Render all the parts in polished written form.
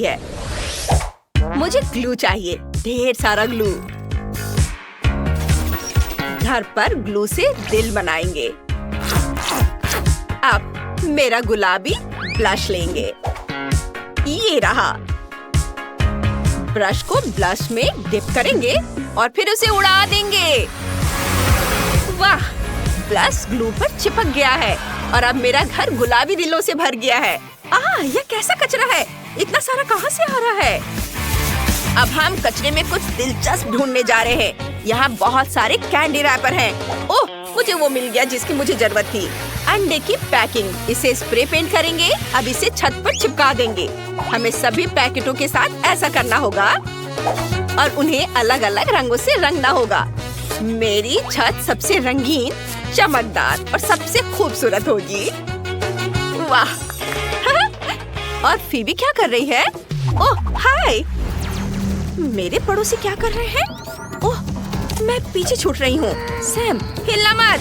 है। मुझे ग्लू चाहिए, ढेर सारा ग्लू। घर पर ग्लू से दिल बनाएंगे। अब मेरा गुलाबी ब्लश लेंगे। ये रहा। ब्रश को ब्लश में डिप करेंगे और फिर उसे उड़ा देंगे। वाह, ब्लश ग्लू पर चिपक गया है और अब मेरा घर गुलाबी दिलों से भर गया है। यह कैसा कचरा है? इतना सारा कहाँ से आ रहा है? अब हम कचरे में कुछ दिलचस्प ढूंढने जा रहे हैं। यहाँ बहुत सारे कैंडी रैपर हैं। ओह, मुझे वो मिल गया जिसकी मुझे जरूरत थी। अंडे की पैकिंग, इसे स्प्रे पेंट करेंगे। अब इसे छत पर चिपका देंगे। हमें सभी पैकेटों के साथ ऐसा करना होगा और उन्हें अलग अलग रंगों से रंगना होगा। मेरी छत सबसे रंगीन, चमकदार और सबसे खूबसूरत होगी। वाह! और फीबी क्या कर रही है? ओह, हाय! मेरे पड़ोसी क्या कर रहे हैं? ओह, मैं पीछे छूट रही हूँ। सैम, हिलना मत!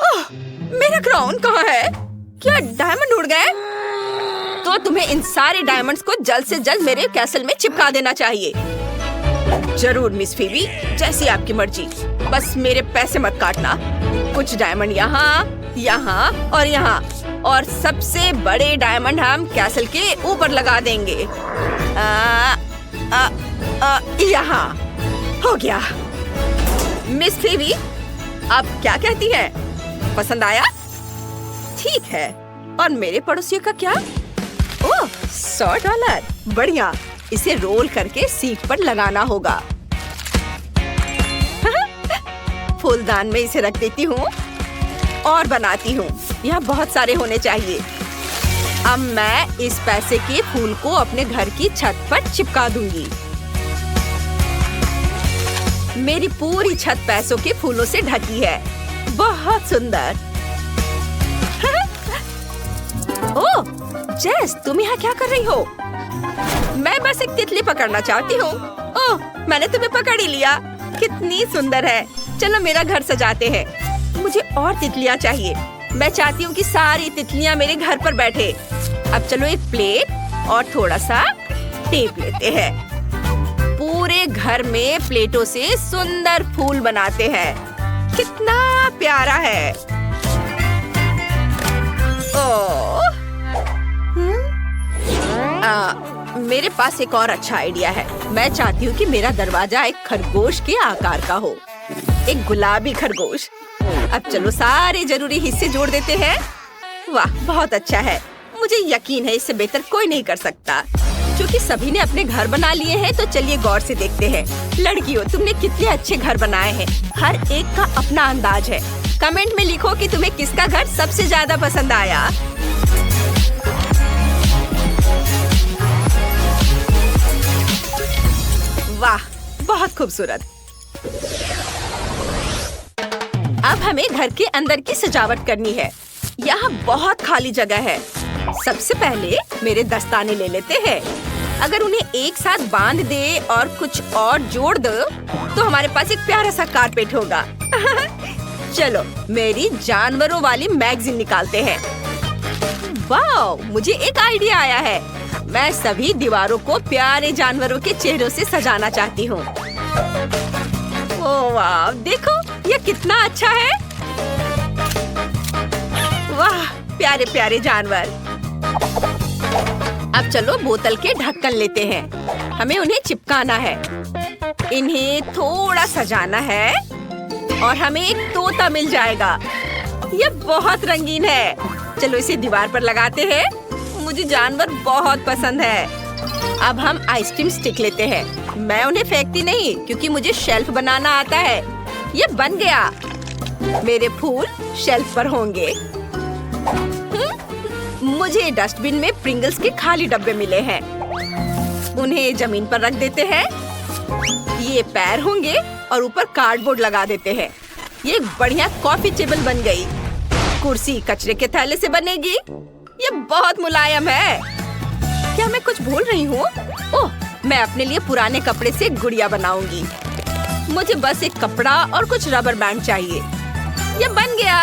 ओह, मेरा क्राउन कहाँ है? क्या डायमंड उड़ गए? तो तुम्हें इन सारे डायमंड्स को जल्द से जल्द मेरे कैसल में चिपका देना चाहिए। जरूर मिस फीबी, जैसी आपकी मर्जी। बस मेरे पैसे मत काटना। कुछ डायमंड यहाँ, यहाँ और यहाँ, और सबसे बड़े डायमंड हम कैसल के ऊपर लगा देंगे। यहाँ हो गया। मिस फीबी, अब क्या कहती है? पसंद आया? ठीक है। और मेरे पड़ोसियों का क्या? ओह, $100। बढ़िया। इसे रोल करके सीट पर लगाना होगा। फूलदान में इसे रख देती हूँ और बनाती हूँ। यहाँ बहुत सारे होने चाहिए। अब मैं इस पैसे के फूल को अपने घर की छत पर चिपका दूंगी। मेरी पूरी छत पैसों के फूलों से ढकी है। बहुत सुंदर। ओह, जेस, तुम यहाँ क्या कर रही हो? मैं बस एक तितली पकड़ना चाहती हूँ। ओह, मैंने तुम्हें पकड़ ही लिया। कितनी सुंदर है। चलो मेरा घर सजाते हैं। मुझे और तितलियाँ चाहिए। मैं चाहती हूँ कि सारी तितलियाँ मेरे घर पर बैठे। अब चलो एक प्लेट और थोड़ा सा टेप लेते हैं। पूरे घर में प्लेटों से सुंदर फूल बनाते हैं। कितना प्यारा है। ओह, मेरे पास एक और अच्छा आइडिया है। मैं चाहती हूँ कि मेरा दरवाजा एक खरगोश के आकार का हो। एक गुलाबी खरगोश। अब चलो सारे जरूरी हिस्से जोड़ देते हैं। वाह, बहुत अच्छा है। मुझे यकीन है इससे बेहतर कोई नहीं कर सकता। क्योंकि सभी ने अपने घर बना लिए हैं, तो चलिए गौर से देखते हैं। लड़कियों, तुमने कितने अच्छे घर बनाए हैं। हर एक का अपना अंदाज है। कमेंट में लिखो कि तुम्हें किसका घर सबसे ज्यादा पसंद आया। वाह, बहुत खूबसूरत। अब हमें घर के अंदर की सजावट करनी है। यहाँ बहुत खाली जगह है। सबसे पहले मेरे दस्ताने ले लेते हैं। अगर उन्हें एक साथ बांध दे और कुछ और जोड़ दो तो हमारे पास एक प्यारा सा कारपेट होगा। चलो मेरी जानवरों वाली मैगजीन निकालते हैं। वाह, मुझे एक आइडिया आया है। मैं सभी दीवारों को प्यारे जानवरों के चेहरों से सजाना चाहती हूँ। ओह वाह, देखो ये कितना अच्छा है। वाह, प्यारे प्यारे जानवर। अब चलो बोतल के ढक्कन लेते हैं। हमें उन्हें चिपकाना है। इन्हें थोड़ा सजाना है और हमें एक तोता मिल जाएगा। ये बहुत रंगीन है। चलो इसे दीवार पर लगाते हैं। मुझे जानवर बहुत पसंद है। अब हम आइसक्रीम स्टिक लेते हैं। मैं उन्हें फेंकती नहीं क्योंकि मुझे शेल्फ बनाना आता है। ये बन गया। मेरे फूल शेल्फ पर होंगे। मुझे डस्टबिन में प्रिंगल्स के खाली डब्बे मिले हैं। उन्हें जमीन पर रख देते हैं। ये पैर होंगे और ऊपर कार्डबोर्ड लगा देते हैं। ये एक बढ़िया कॉफी टेबल बन गई। कुर्सी कचरे के थैले से बनेगी। ये बहुत मुलायम है। क्या मैं कुछ भूल रही हूँ? ओह, मैं अपने लिए पुराने कपड़े से गुड़िया बनाऊंगी। मुझे बस एक कपड़ा और कुछ रबर बैंड चाहिए। ये बन गया।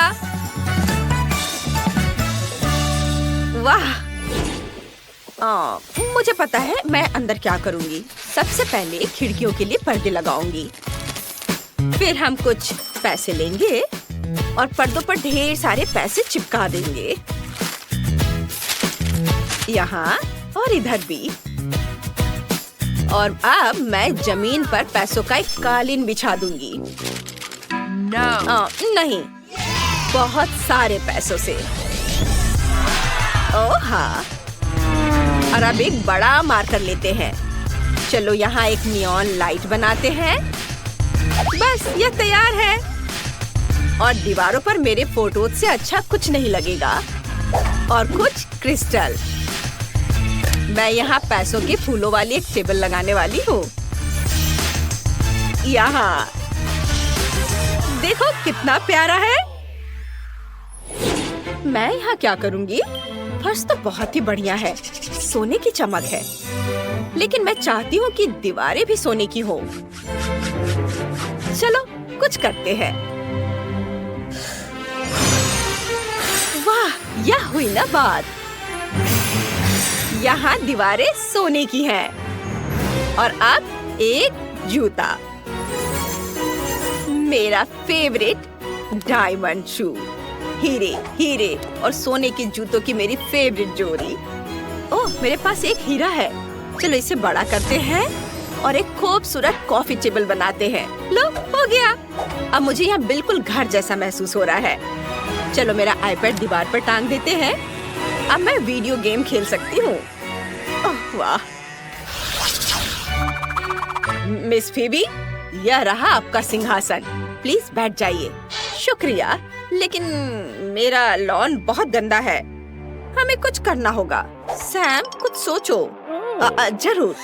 वाह, मुझे पता है मैं अंदर क्या करूँगी। सबसे पहले खिड़कियों के लिए पर्दे लगाऊंगी। फिर हम कुछ पैसे लेंगे और पर्दों पर ढेर सारे पैसे चिपका देंगे, यहाँ और इधर भी। और अब मैं जमीन पर पैसों का एक कालीन बिछा दूंगी। नहीं, बहुत सारे पैसों से। ओह हाँ, और अब एक बड़ा मार्कर लेते हैं। चलो यहाँ एक नियॉन लाइट बनाते हैं। बस ये तैयार है। और दीवारों पर मेरे फोटो से अच्छा कुछ नहीं लगेगा। और कुछ क्रिस्टल। मैं यहाँ पैसों के फूलों वाली एक टेबल लगाने वाली हूँ। यहाँ देखो कितना प्यारा है। मैं यहाँ क्या करूँगी? फर्श तो बहुत ही बढ़िया है, सोने की चमक है। लेकिन मैं चाहती हूँ कि दीवारें भी सोने की हो। चलो कुछ करते हैं। वाह, यह हुई ना बात। यहाँ दीवारें सोने की हैं। और अब एक जूता, मेरा फेवरेट डायमंड शू। हीरे हीरे और सोने के जूतों की मेरी फेवरेट जोड़ी। ओह, मेरे पास एक हीरा है। चलो इसे बड़ा करते हैं और एक खूबसूरत कॉफी टेबल बनाते हैं। लो, हो गया। अब मुझे यहाँ बिल्कुल घर जैसा महसूस हो रहा है। चलो मेरा आईपैड दीवार पर टांग देते हैं। अब मैं वीडियो गेम खेल सकती हूँ। ओह वाह। मिस फीबी, यह रहा आपका सिंहासन। प्लीज बैठ जाइए। शुक्रिया, लेकिन मेरा लॉन बहुत गंदा है। हमें कुछ करना होगा। सैम, कुछ सोचो। जरूर,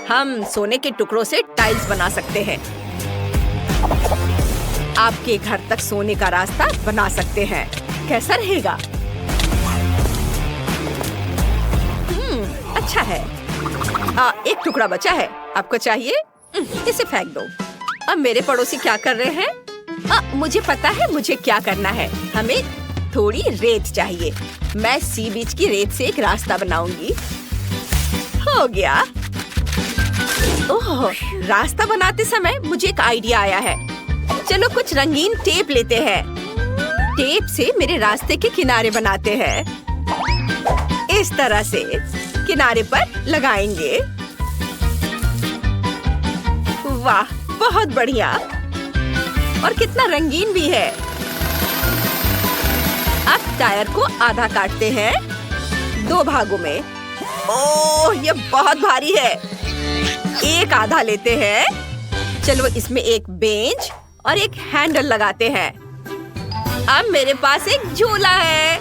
हम सोने के टुकड़ों से टाइल्स बना सकते हैं। आपके घर तक सोने का रास्ता बना सकते हैं। कैसा रहेगा? अच्छा है। एक टुकड़ा बचा है। आपको चाहिए? इसे फेंक दो। अब मेरे पड़ोसी क्या कर रहे हैं? मुझे पता है मुझे क्या करना है। हमें थोड़ी रेत चाहिए। मैं सी बीच की रेत से एक रास्ता बनाऊंगी। हो गया। ओह, रास्ता बनाते समय मुझे एक आइडिया आया है। चलो कुछ रंगीन टेप लेते हैं। टेप से मेरे रास्ते के किनारे बनाते हैं। इस तरह से किनारे पर लगाएंगे। वाह, बहुत बढ़िया। और कितना रंगीन भी है। अब टायर को आधा काटते हैं 2 भागों में। ओह, ये बहुत भारी है। एक आधा लेते हैं। चलो इसमें एक बेंच और एक हैंडल लगाते हैं। अब मेरे पास एक झूला है।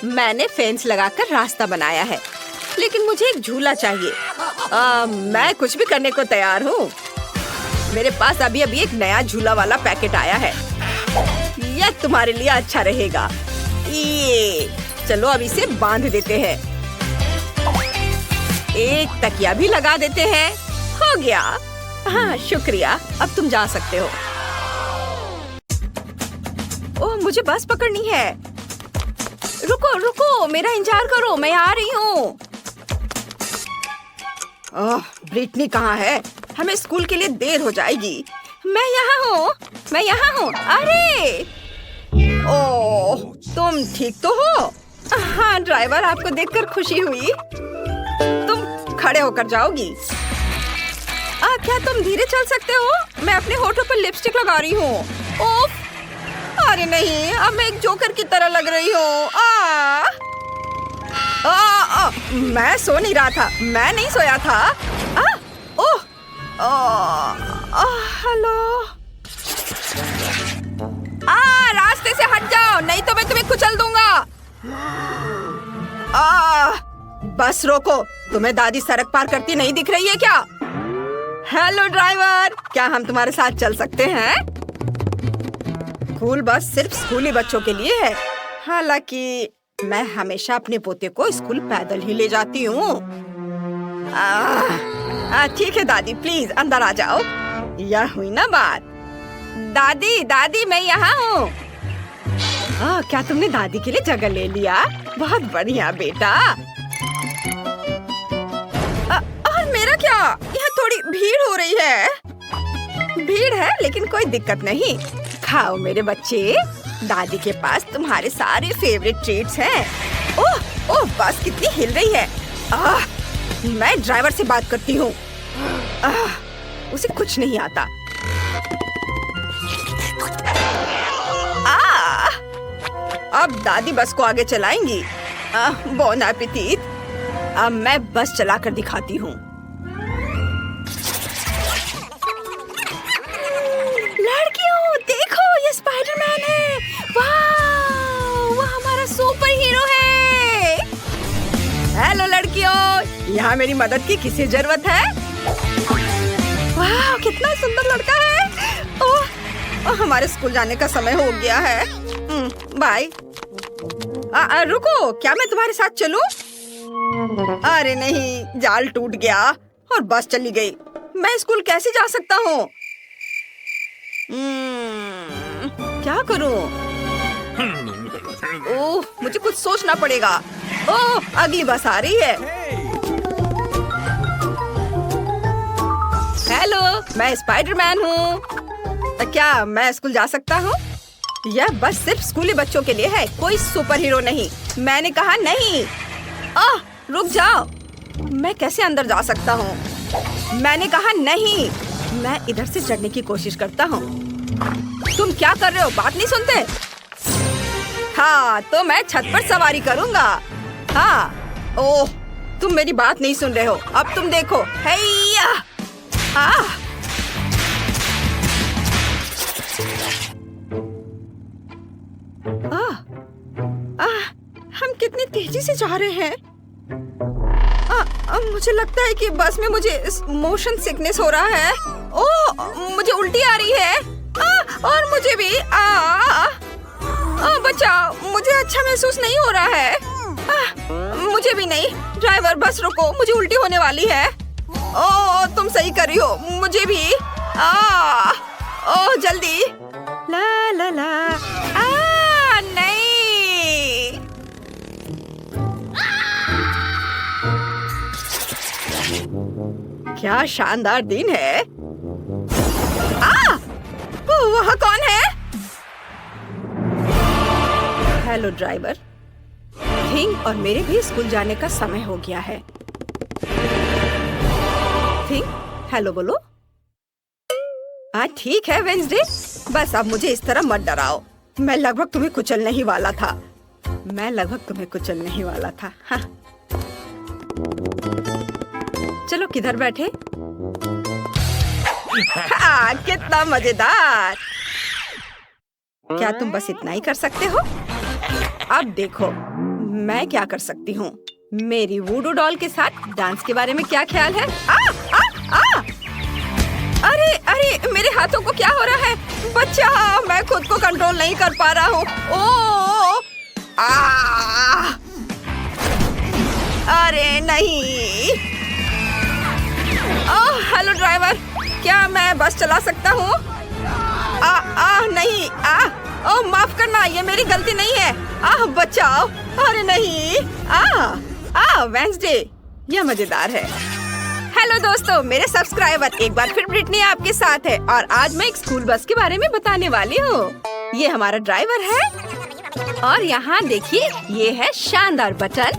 मैंने फेंस लगाकर रास्ता बनाया है, लेकिन मुझे एक झूला चाहिए। मैं कुछ भी करने को तैयार हूँ। मेरे पास अभी एक नया झूला वाला पैकेट आया है। यह तुम्हारे लिए अच्छा रहेगा। ये चलो अब इसे बांध देते हैं। एक तकिया भी लगा देते हैं। हो गया। हाँ शुक्रिया, अब तुम जा सकते हो। ओह, मुझे बस पकड़नी है। रुको रुको, मेरा इंतजार करो, मैं आ रही हूँ। ओह, ब्रिटनी कहाँ है? हमें स्कूल के लिए देर हो जाएगी। मैं यहाँ हूँ, मैं यहाँ हूँ। अरे ओह, तुम ठीक तो हो? हाँ ड्राइवर, आपको देखकर खुशी हुई। तुम खड़े होकर जाओगी। क्या तुम धीरे चल सकते हो? मैं अपने होठों पर लिपस्टिक लगा रही हूँ। ओह, अरे नहीं, अब मैं एक जोकर की तरह लग रही हूँ। मैं सो नहीं रहा था, मैं नहीं सोया था। ओह, हेलो। रास्ते से हट जाओ, नहीं तो मैं तुम्हें कुचल दूंगा। बस रोको। तुम्हें दादी सड़क पार करती नहीं दिख रही है क्या? हेलो ड्राइवर, क्या हम तुम्हारे साथ चल सकते हैं? स्कूल बस सिर्फ स्कूली बच्चों के लिए है। हालांकि मैं हमेशा अपने पोते को स्कूल पैदल ही ले जाती हूँ। ठीक है दादी, प्लीज अंदर आ जाओ। यह हुई ना बात। दादी दादी, मैं यहाँ हूँ। क्या तुमने दादी के लिए जगह ले लिया? बहुत बढ़िया बेटा। और मेरा क्या? यहाँ थोड़ी भीड़ हो रही है। भीड़ है लेकिन कोई दिक्कत नहीं। खाओ मेरे बच्चे, दादी के पास तुम्हारे सारे फेवरेट ट्रीट्स हैं। ओह ओह, बस कितनी हिल रही है। मैं ड्राइवर से बात करती हूँ। उसे कुछ नहीं आता। अब दादी बस को आगे चलाएंगी। Bone appétit. अब मैं बस चलाकर दिखाती हूँ। लड़कियों देखो, ये स्पाइडरमैन है। वाह, वो हमारा सुपर हीरो है। हेलो लड़कियों, यहाँ मेरी मदद की किसी जरूरत है? वाह, कितना सुंदर लड़का है। ओह, हमारे स्कूल जाने का समय हो गया है। बाय। रुको, क्या मैं तुम्हारे साथ चलूं? अरे नहीं, जाल टूट गया और बस चली गई। मैं स्कूल कैसे जा सकता हूँ? क्या करूँ? ओह, मुझे कुछ सोचना पड़ेगा। ओह, अगली बस आ रही है। हेलो, मैं स्पाइडरमैन हूँ। क्या मैं स्कूल जा सकता हूँ? यह बस सिर्फ स्कूली बच्चों के लिए है, कोई सुपर हीरो नहीं। मैंने कहा नहीं। रुक जाओ, मैं कैसे अंदर जा सकता हूँ? मैंने कहा नहीं। मैं इधर से चढ़ने की कोशिश करता हूँ। तुम क्या कर रहे हो? बात नहीं सुनते? हाँ, तो मैं छत पर सवारी करूँगा। हाँ। ओह, तुम मेरी बात नहीं सुन रहे हो। अब तुम देखो। हैया। हम कितनी तेजी से जा रहे हैं। मुझे लगता है कि बस में मुझे मोशन सिकनेस हो रहा है। ओह, मुझे उल्टी आ रही है। और मुझे भी। बचाओ, मुझे अच्छा महसूस नहीं हो रहा है। मुझे भी नहीं। ड्राइवर, बस रोको, मुझे उल्टी होने वाली है। ओह, तुम सही कर रही हो। मुझे भी। ओह, जल्दी। ला ला ला। नहीं। क्या शानदार दिन है। वह कौन है? Hello driver. थिंक और मेरे भी स्कूल जाने का समय हो गया है। थिंक, हेलो बोलो। ठीक है वेंसडे, बस अब मुझे इस तरह मत डराओ। मैं लगभग तुम्हें कुचलने ही वाला था। हाँ। चलो, किधर बैठे? कितना मजेदार। क्या तुम बस इतना ही कर सकते हो? अब देखो मैं क्या कर सकती हूँ। मेरी वूडू डॉल के साथ डांस के बारे में क्या ख्याल है? अरे अरे, मेरे हाथों को क्या हो रहा है? बच्चा, मैं खुद को कंट्रोल नहीं कर पा रहा हूँ। अरे नहीं। हेलो ड्राइवर, क्या मैं बस चला सकता हूँ? नहीं। माफ करना, ये मेरी गलती नहीं है। बचाओ। अरे नहीं। वेंसडे, यह मजेदार है। हेलो दोस्तों, मेरे सब्सक्राइबर, एक बार फिर ब्रिटनी आपके साथ है और आज मैं एक स्कूल बस के बारे में बताने वाली हूँ। ये हमारा ड्राइवर है और यहाँ देखिए, ये है शानदार बटन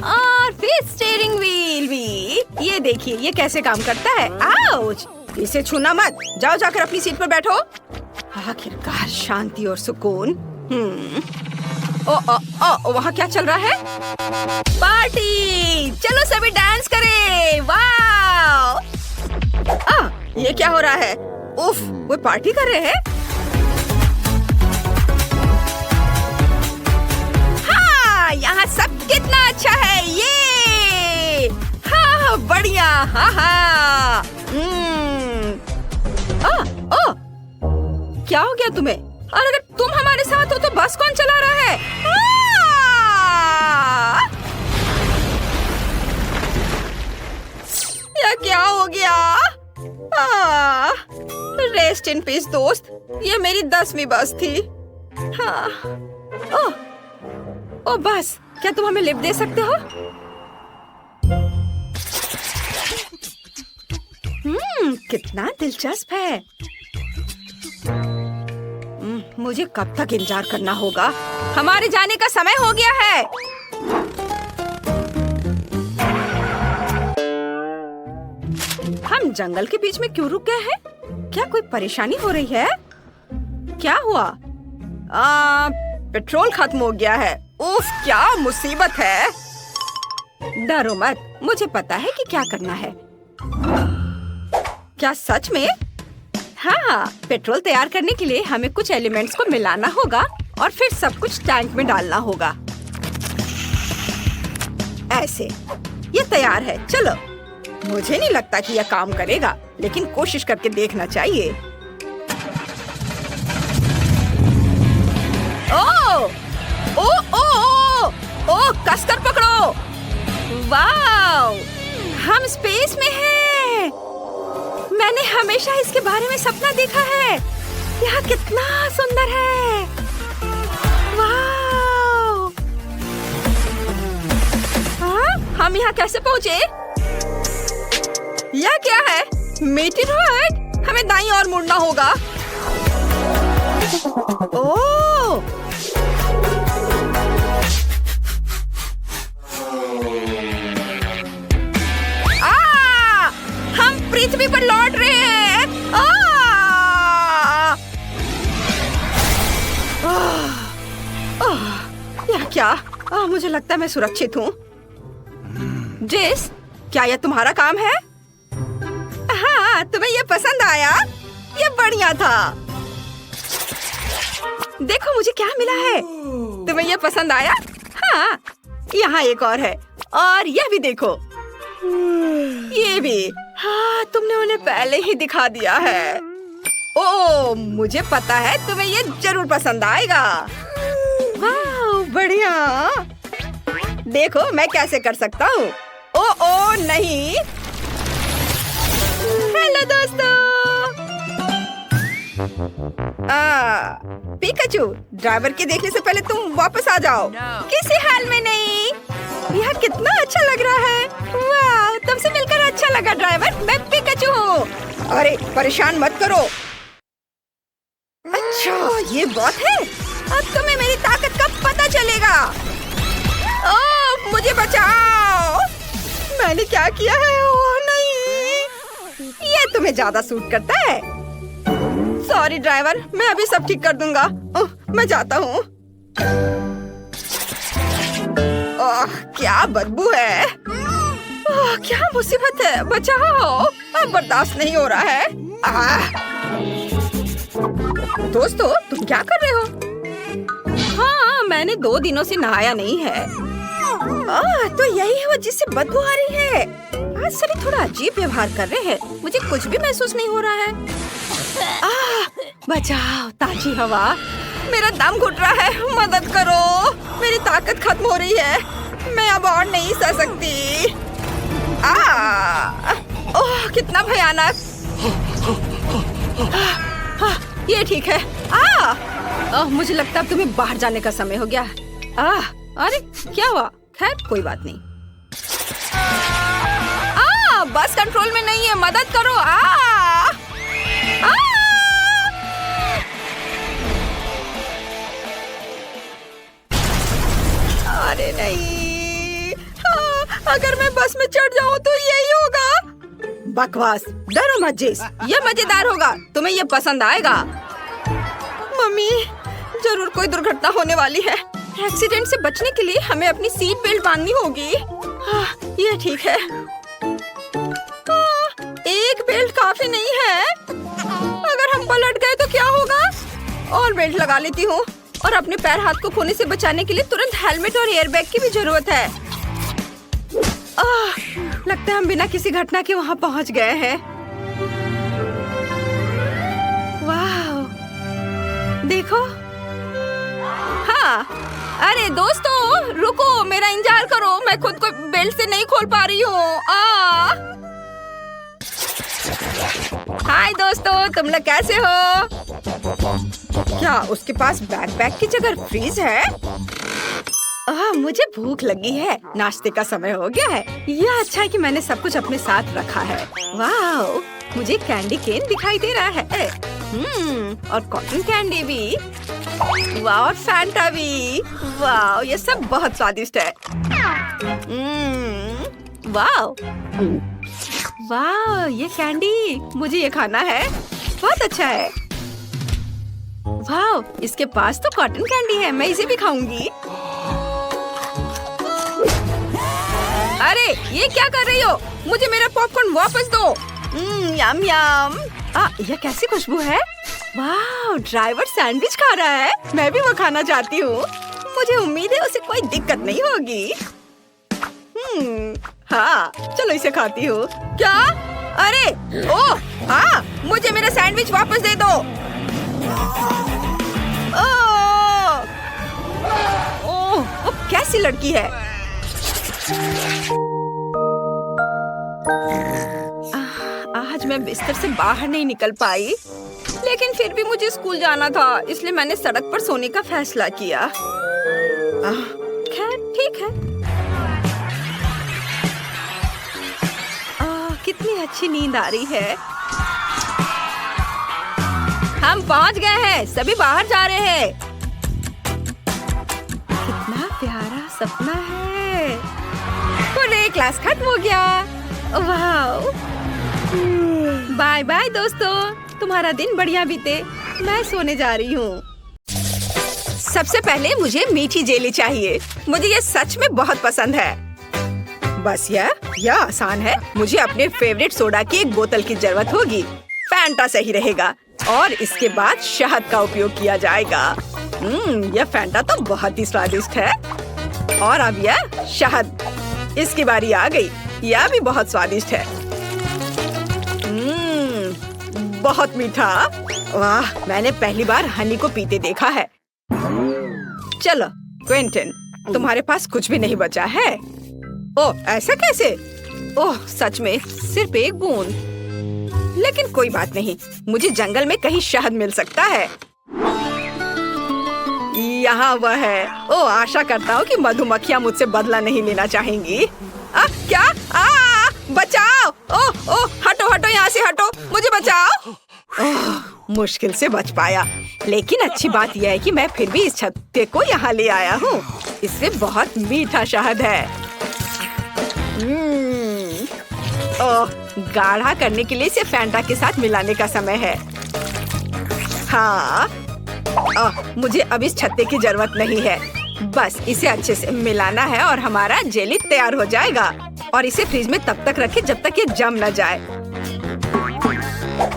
और फिर स्टीयरिंग व्हील भी। ये देखिए, ये कैसे काम करता है। आउच! इसे छूना मत। जाओ, जाकर अपनी सीट पर बैठो। आखिरकार शांति और सुकून। वहाँ क्या चल रहा है? पार्टी! चलो सभी डांस करें। वाह! ये क्या हो रहा है? उफ, वो पार्टी कर रहे हैं? हाँ, यहाँ सब कितना अच्छा है। ये हाँ, बढ़िया। हाँ। क्या हो गया तुम्हें? और अगर तुम हमारे साथ हो तो बस कौन चला रहा है? यह क्या हो गया? रेस्ट इन पीस दोस्त, ये मेरी 10वीं बस थी। हाँ। ओह, ओह बस, क्या तुम हमें लिफ्ट दे सकते हो? कितना दिलचस्प है। मुझे कब तक इंतजार करना होगा? हमारे जाने का समय हो गया है। हम जंगल के बीच में क्यों रुक गए हैं? क्या कोई परेशानी हो रही है? क्या हुआ? पेट्रोल खत्म हो गया है। उफ, क्या मुसीबत है। डरो मत, मुझे पता है कि क्या करना है। क्या सच में? हाँ, पेट्रोल तैयार करने के लिए हमें कुछ एलिमेंट्स को मिलाना होगा और फिर सब कुछ टैंक में डालना होगा। ऐसे, ये तैयार है। चलो। मुझे नहीं लगता कि यह काम करेगा, लेकिन कोशिश करके देखना चाहिए। ओ, ओ, ओ, ओ, ओ, कसकर पकड़ो। वाव, हम स्पेस में हैं। मैंने हमेशा इसके बारे में सपना देखा है। यह कितना सुंदर है। वाव! हाँ? हम यहाँ कैसे पहुँचे? यह क्या है? मीटिरॉयड? हमें दाईं ओर मुड़ना होगा। ओह! पृथ्वी पर लौट रहे हैं। यह क्या? मुझे लगता है मैं सुरक्षित हूँ। जेस, क्या यह तुम्हारा काम है? हाँ, तुम्हें यह पसंद आया? यह बढ़िया था। देखो मुझे क्या मिला है। तुम्हें यह पसंद आया? हाँ, यहाँ एक और है। और यह भी देखो। ये भी। हाँ, तुमने उन्हें पहले ही दिखा दिया है। ओह, मुझे पता है तुम्हें ये जरूर पसंद आएगा। वाह, बढ़िया। देखो मैं कैसे कर सकता हूँ। ओ नहीं। हेलो दोस्तों। पिकाचू, ड्राइवर के देखने से पहले तुम वापस आ जाओ। किसी हाल में नहीं। यह कितना अच्छा लग रहा है। वाह, तुमसे मिलकर अच्छा लगा ड्राइवर। मैं पिकाचू हूँ। अरे परेशान मत करो। अच्छा, ये बात है। अब तुम्हें मेरी ताकत का पता चलेगा। ओह, मुझे बचाओ। मैंने क्या किया है? ओह नहीं, ये तुम्हें ज्यादा सूट करता है। सॉरी ड्राइवर, मैं अभी सब ठीक कर दूंगा। मैं जाता हूँ। क्या बदबू है। क्या मुसीबत है। बचाओ, अब बर्दाश्त नहीं हो रहा है। दोस्तों, तुम क्या कर रहे हो? हाँ, मैंने 2 दिनों से नहाया नहीं है। तो यही है वो जिससे बदबू आ रही है। आज सभी थोड़ा अजीब व्यवहार कर रहे हैं। मुझे कुछ भी महसूस नहीं हो रहा है। बचाओ, ताजी हवा। मेरा दम घुट रहा है। मदद करो, मेरी ताकत खत्म हो रही है। मैं अब और नहीं सह सकती। ओह, कितना भयानक। ये ठीक है। मुझे लगता है अब तुम्हें बाहर जाने का समय हो गया। अरे क्या हुआ? खैर कोई बात नहीं। बस कंट्रोल में नहीं है। मदद करो। अरे नहीं। अगर मैं बस में चढ़ जाऊँ तो यही होगा। बकवास। डरो मत जेस, ये मजेदार होगा। तुम्हें ये पसंद आएगा। मम्मी, जरूर कोई दुर्घटना होने वाली है। एक्सीडेंट से बचने के लिए हमें अपनी सीट बेल्ट बांधनी होगी। ये ठीक है। एक बेल्ट काफी नहीं है। अगर हम पलट गए तो क्या होगा? और बेल्ट लगा लेती हूँ। और अपने पैर हाथ को खोने से बचाने के लिए तुरंत हेलमेट और एयरबैग की भी जरूरत है। लगता है हम बिना किसी घटना के वहाँ पहुँच गए हैं। वाह, देखो। हाँ, अरे दोस्तों रुको, मेरा इंतजार करो। मैं खुद को बेल्ट से नहीं खोल पा रही हूँ। हाय दोस्तों, तुम लोग कैसे हो? क्या उसके पास बैकपैक की जगह फ्रीज है? मुझे भूख लगी है। नाश्ते का समय हो गया है। यह अच्छा है कि मैंने सब कुछ अपने साथ रखा है। वाह, मुझे कैंडी केन दिखाई दे रहा है। और कॉटन कैंडी भी। वाह, और फैंटा भी। वाह, ये सब बहुत स्वादिष्ट है। वाह वाह, ये कैंडी, मुझे ये खाना है। बहुत अच्छा है। वाह, इसके पास तो कॉटन कैंडी है, मैं इसे भी खाऊंगी। अरे, ये क्या कर रही हो? मुझे मेरा पॉपकॉर्न वापस दो। यम यम। यह कैसी खुशबू है? वाह, ड्राइवर सैंडविच खा रहा है। मैं भी वो खाना चाहती हूँ। मुझे उम्मीद है उसे कोई दिक्कत नहीं होगी। हाँ, चलो इसे खाती हूँ। क्या? अरे, ओह, हाँ, मुझे मेरा सैंडविच वापस दे दो। ओह, वो कैसी लड़की है? आज मैं बिस्तर से बाहर नहीं निकल पाई, लेकिन फिर भी मुझे स्कूल जाना था, इसलिए मैंने सड़क पर सोने का फैसला किया। खैर, ठीक है। कितनी अच्छी नींद आ रही है। हम पहुंच गए हैं, सभी बाहर जा रहे हैं। कितना प्यारा सपना है। पूरे क्लास खत्म हो गया। वाह, बाय बाय दोस्तों, तुम्हारा दिन बढ़िया बीते। मैं सोने जा रही हूँ। सबसे पहले मुझे मीठी जेली चाहिए। मुझे ये सच में बहुत पसंद है। बस यह आसान है। मुझे अपने फेवरेट सोडा की एक बोतल की जरूरत होगी। फैंटा सही रहेगा। और इसके बाद शहद का उपयोग किया जाएगा। यह फैंटा तो बहुत ही स्वादिष्ट है। और अब यह शहद, इसकी बारी आ गई। यह भी बहुत स्वादिष्ट है। बहुत मीठा। वाह, मैंने पहली बार हनी को पीते देखा है। चलो क्विंटन, तुम्हारे पास कुछ भी नहीं बचा है। ओह, ऐसा कैसे? ओह, सच में सिर्फ एक बूंद। लेकिन कोई बात नहीं, मुझे जंगल में कहीं शहद मिल सकता है। यहाँ वह है। ओह, आशा करता हूँ कि मधुमक्खियाँ मुझसे बदला नहीं लेना चाहेंगी। क्या? बचाओ! ओह ओह, हटो हटो, यहाँ से हटो, मुझे बचाओ। मुश्किल से बच पाया, लेकिन अच्छी बात यह है कि मैं फिर भी इस छत्ते को यहाँ ले आया हूँ। इससे बहुत मीठा शहद है। ओह, गाढ़ा करने के लिए इसे फैंटा के साथ मिलाने का समय है। हाँ, मुझे अब इस छत्ते की जरूरत नहीं है। बस इसे अच्छे से मिलाना है और हमारा जेली तैयार हो जाएगा। और इसे फ्रिज में तब तक रखें जब तक ये जम न जाए।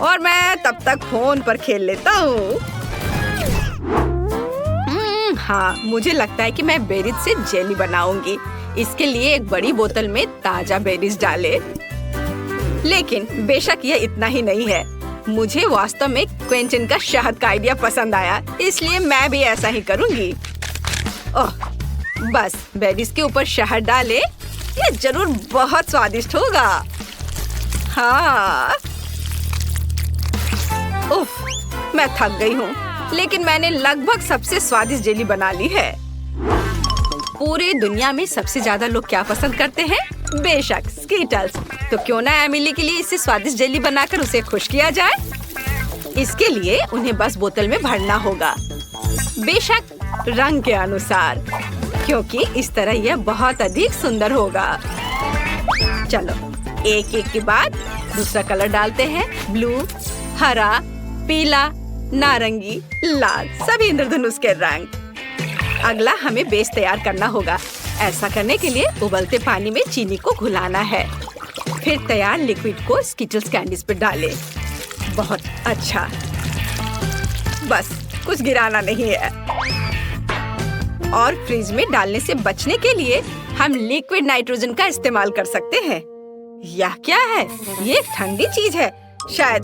और मैं तब तक फोन पर खेल लेता हूँ। हाँ, मुझे लगता है कि मैं बेरीज से जेली बनाऊंगी। इसके लिए एक बड़ी बोतल में ताजा बेरीज डाले। लेकिन बेशक ये इतना ही नहीं है। मुझे वास्तव में क्विंटन का शहद का आइडिया पसंद आया, इसलिए मैं भी ऐसा ही करूंगी। ओह, बस बेरीज के ऊपर शहद डाले। ये जरूर बहुत स्वादिष्ट होगा। हाँ। उफ, मैं थक गई हूँ, लेकिन मैंने लगभग सबसे स्वादिष्ट जेली बना ली है। पूरी दुनिया में सबसे ज्यादा लोग क्या पसंद करते हैं? बेशक स्कीटल्स। तो क्यों ना एमिली के लिए इससे स्वादिष्ट जेली बनाकर उसे खुश किया जाए। इसके लिए उन्हें बस बोतल में भरना होगा, बेशक रंग के अनुसार, क्योंकि इस तरह यह बहुत अधिक सुंदर होगा। चलो एक एक के बाद दूसरा कलर डालते हैं। ब्लू, हरा, पीला, नारंगी, लाल, सभी इंद्रधनुष के रंग। अगला हमें बेस तैयार करना होगा। ऐसा करने के लिए उबलते पानी में चीनी को घुलाना है। फिर तैयार लिक्विड को स्किटल्स कैंडीज पर डालें। बहुत अच्छा, बस कुछ गिराना नहीं है। और फ्रिज में डालने से बचने के लिए हम लिक्विड नाइट्रोजन का इस्तेमाल कर सकते हैं। यह क्या है? ये एक ठंडी चीज है, शायद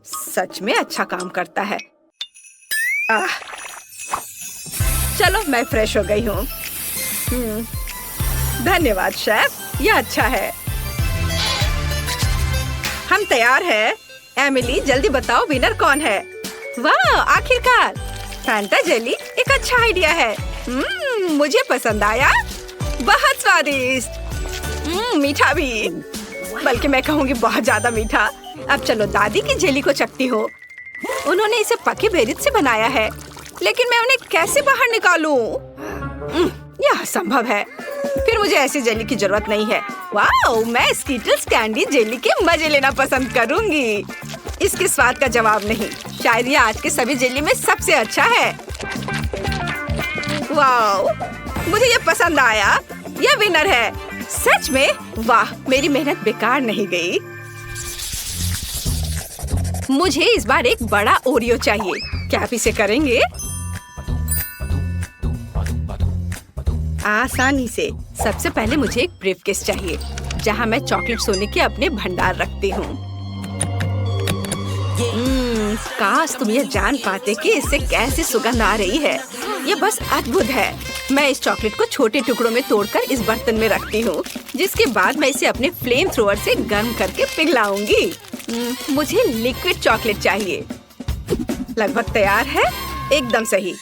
सच में अच्छा काम करता है। चलो मैं फ्रेश हो गई हूँ। धन्यवाद शेफ, यह अच्छा है। हम तैयार हैं। एमिली जल्दी बताओ विनर कौन है? वाह, आखिरकार फैंटा जेली एक अच्छा आइडिया है। मुझे पसंद आया, बहुत स्वादिष्ट। मीठा भी, बल्कि मैं कहूँगी बहुत ज्यादा मीठा। अब चलो दादी की जेली को चखती हो। उन्होंने इसे पके बेरीज से बनाया है, लेकिन मैं उन्हें कैसे बाहर निकालूं? यह असंभव है। फिर मुझे ऐसी जेली की जरूरत नहीं है। वाह, मैं स्कीटल्स कैंडी जेली के मजे लेना पसंद करूंगी। इसके स्वाद का जवाब नहीं। शायद ये आज के सभी जेली में सबसे अच्छा है। वाह, मुझे ये पसंद आया। यह विनर है सच में। वाह, मेरी मेहनत बेकार नहीं गई। मुझे इस बार एक बड़ा ओरियो चाहिए। क्या आप इसे करेंगे? आसानी से। सबसे पहले मुझे एक ब्रीफकेस चाहिए, जहाँ मैं चॉकलेट सोने के अपने भंडार रखती हूँ। काश तुम यह जान पाते कि इससे कैसी सुगंध आ रही है। ये बस अद्भुत है। मैं इस चॉकलेट को छोटे टुकड़ों में तोड़कर इस बर्तन में रखती हूँ, जिसके बाद मैं इसे अपने फ्लेम थ्रोअर से गर्म करके पिघलाऊंगी। मुझे लिक्विड चॉकलेट चाहिए। लगभग तैयार है, एकदम सही।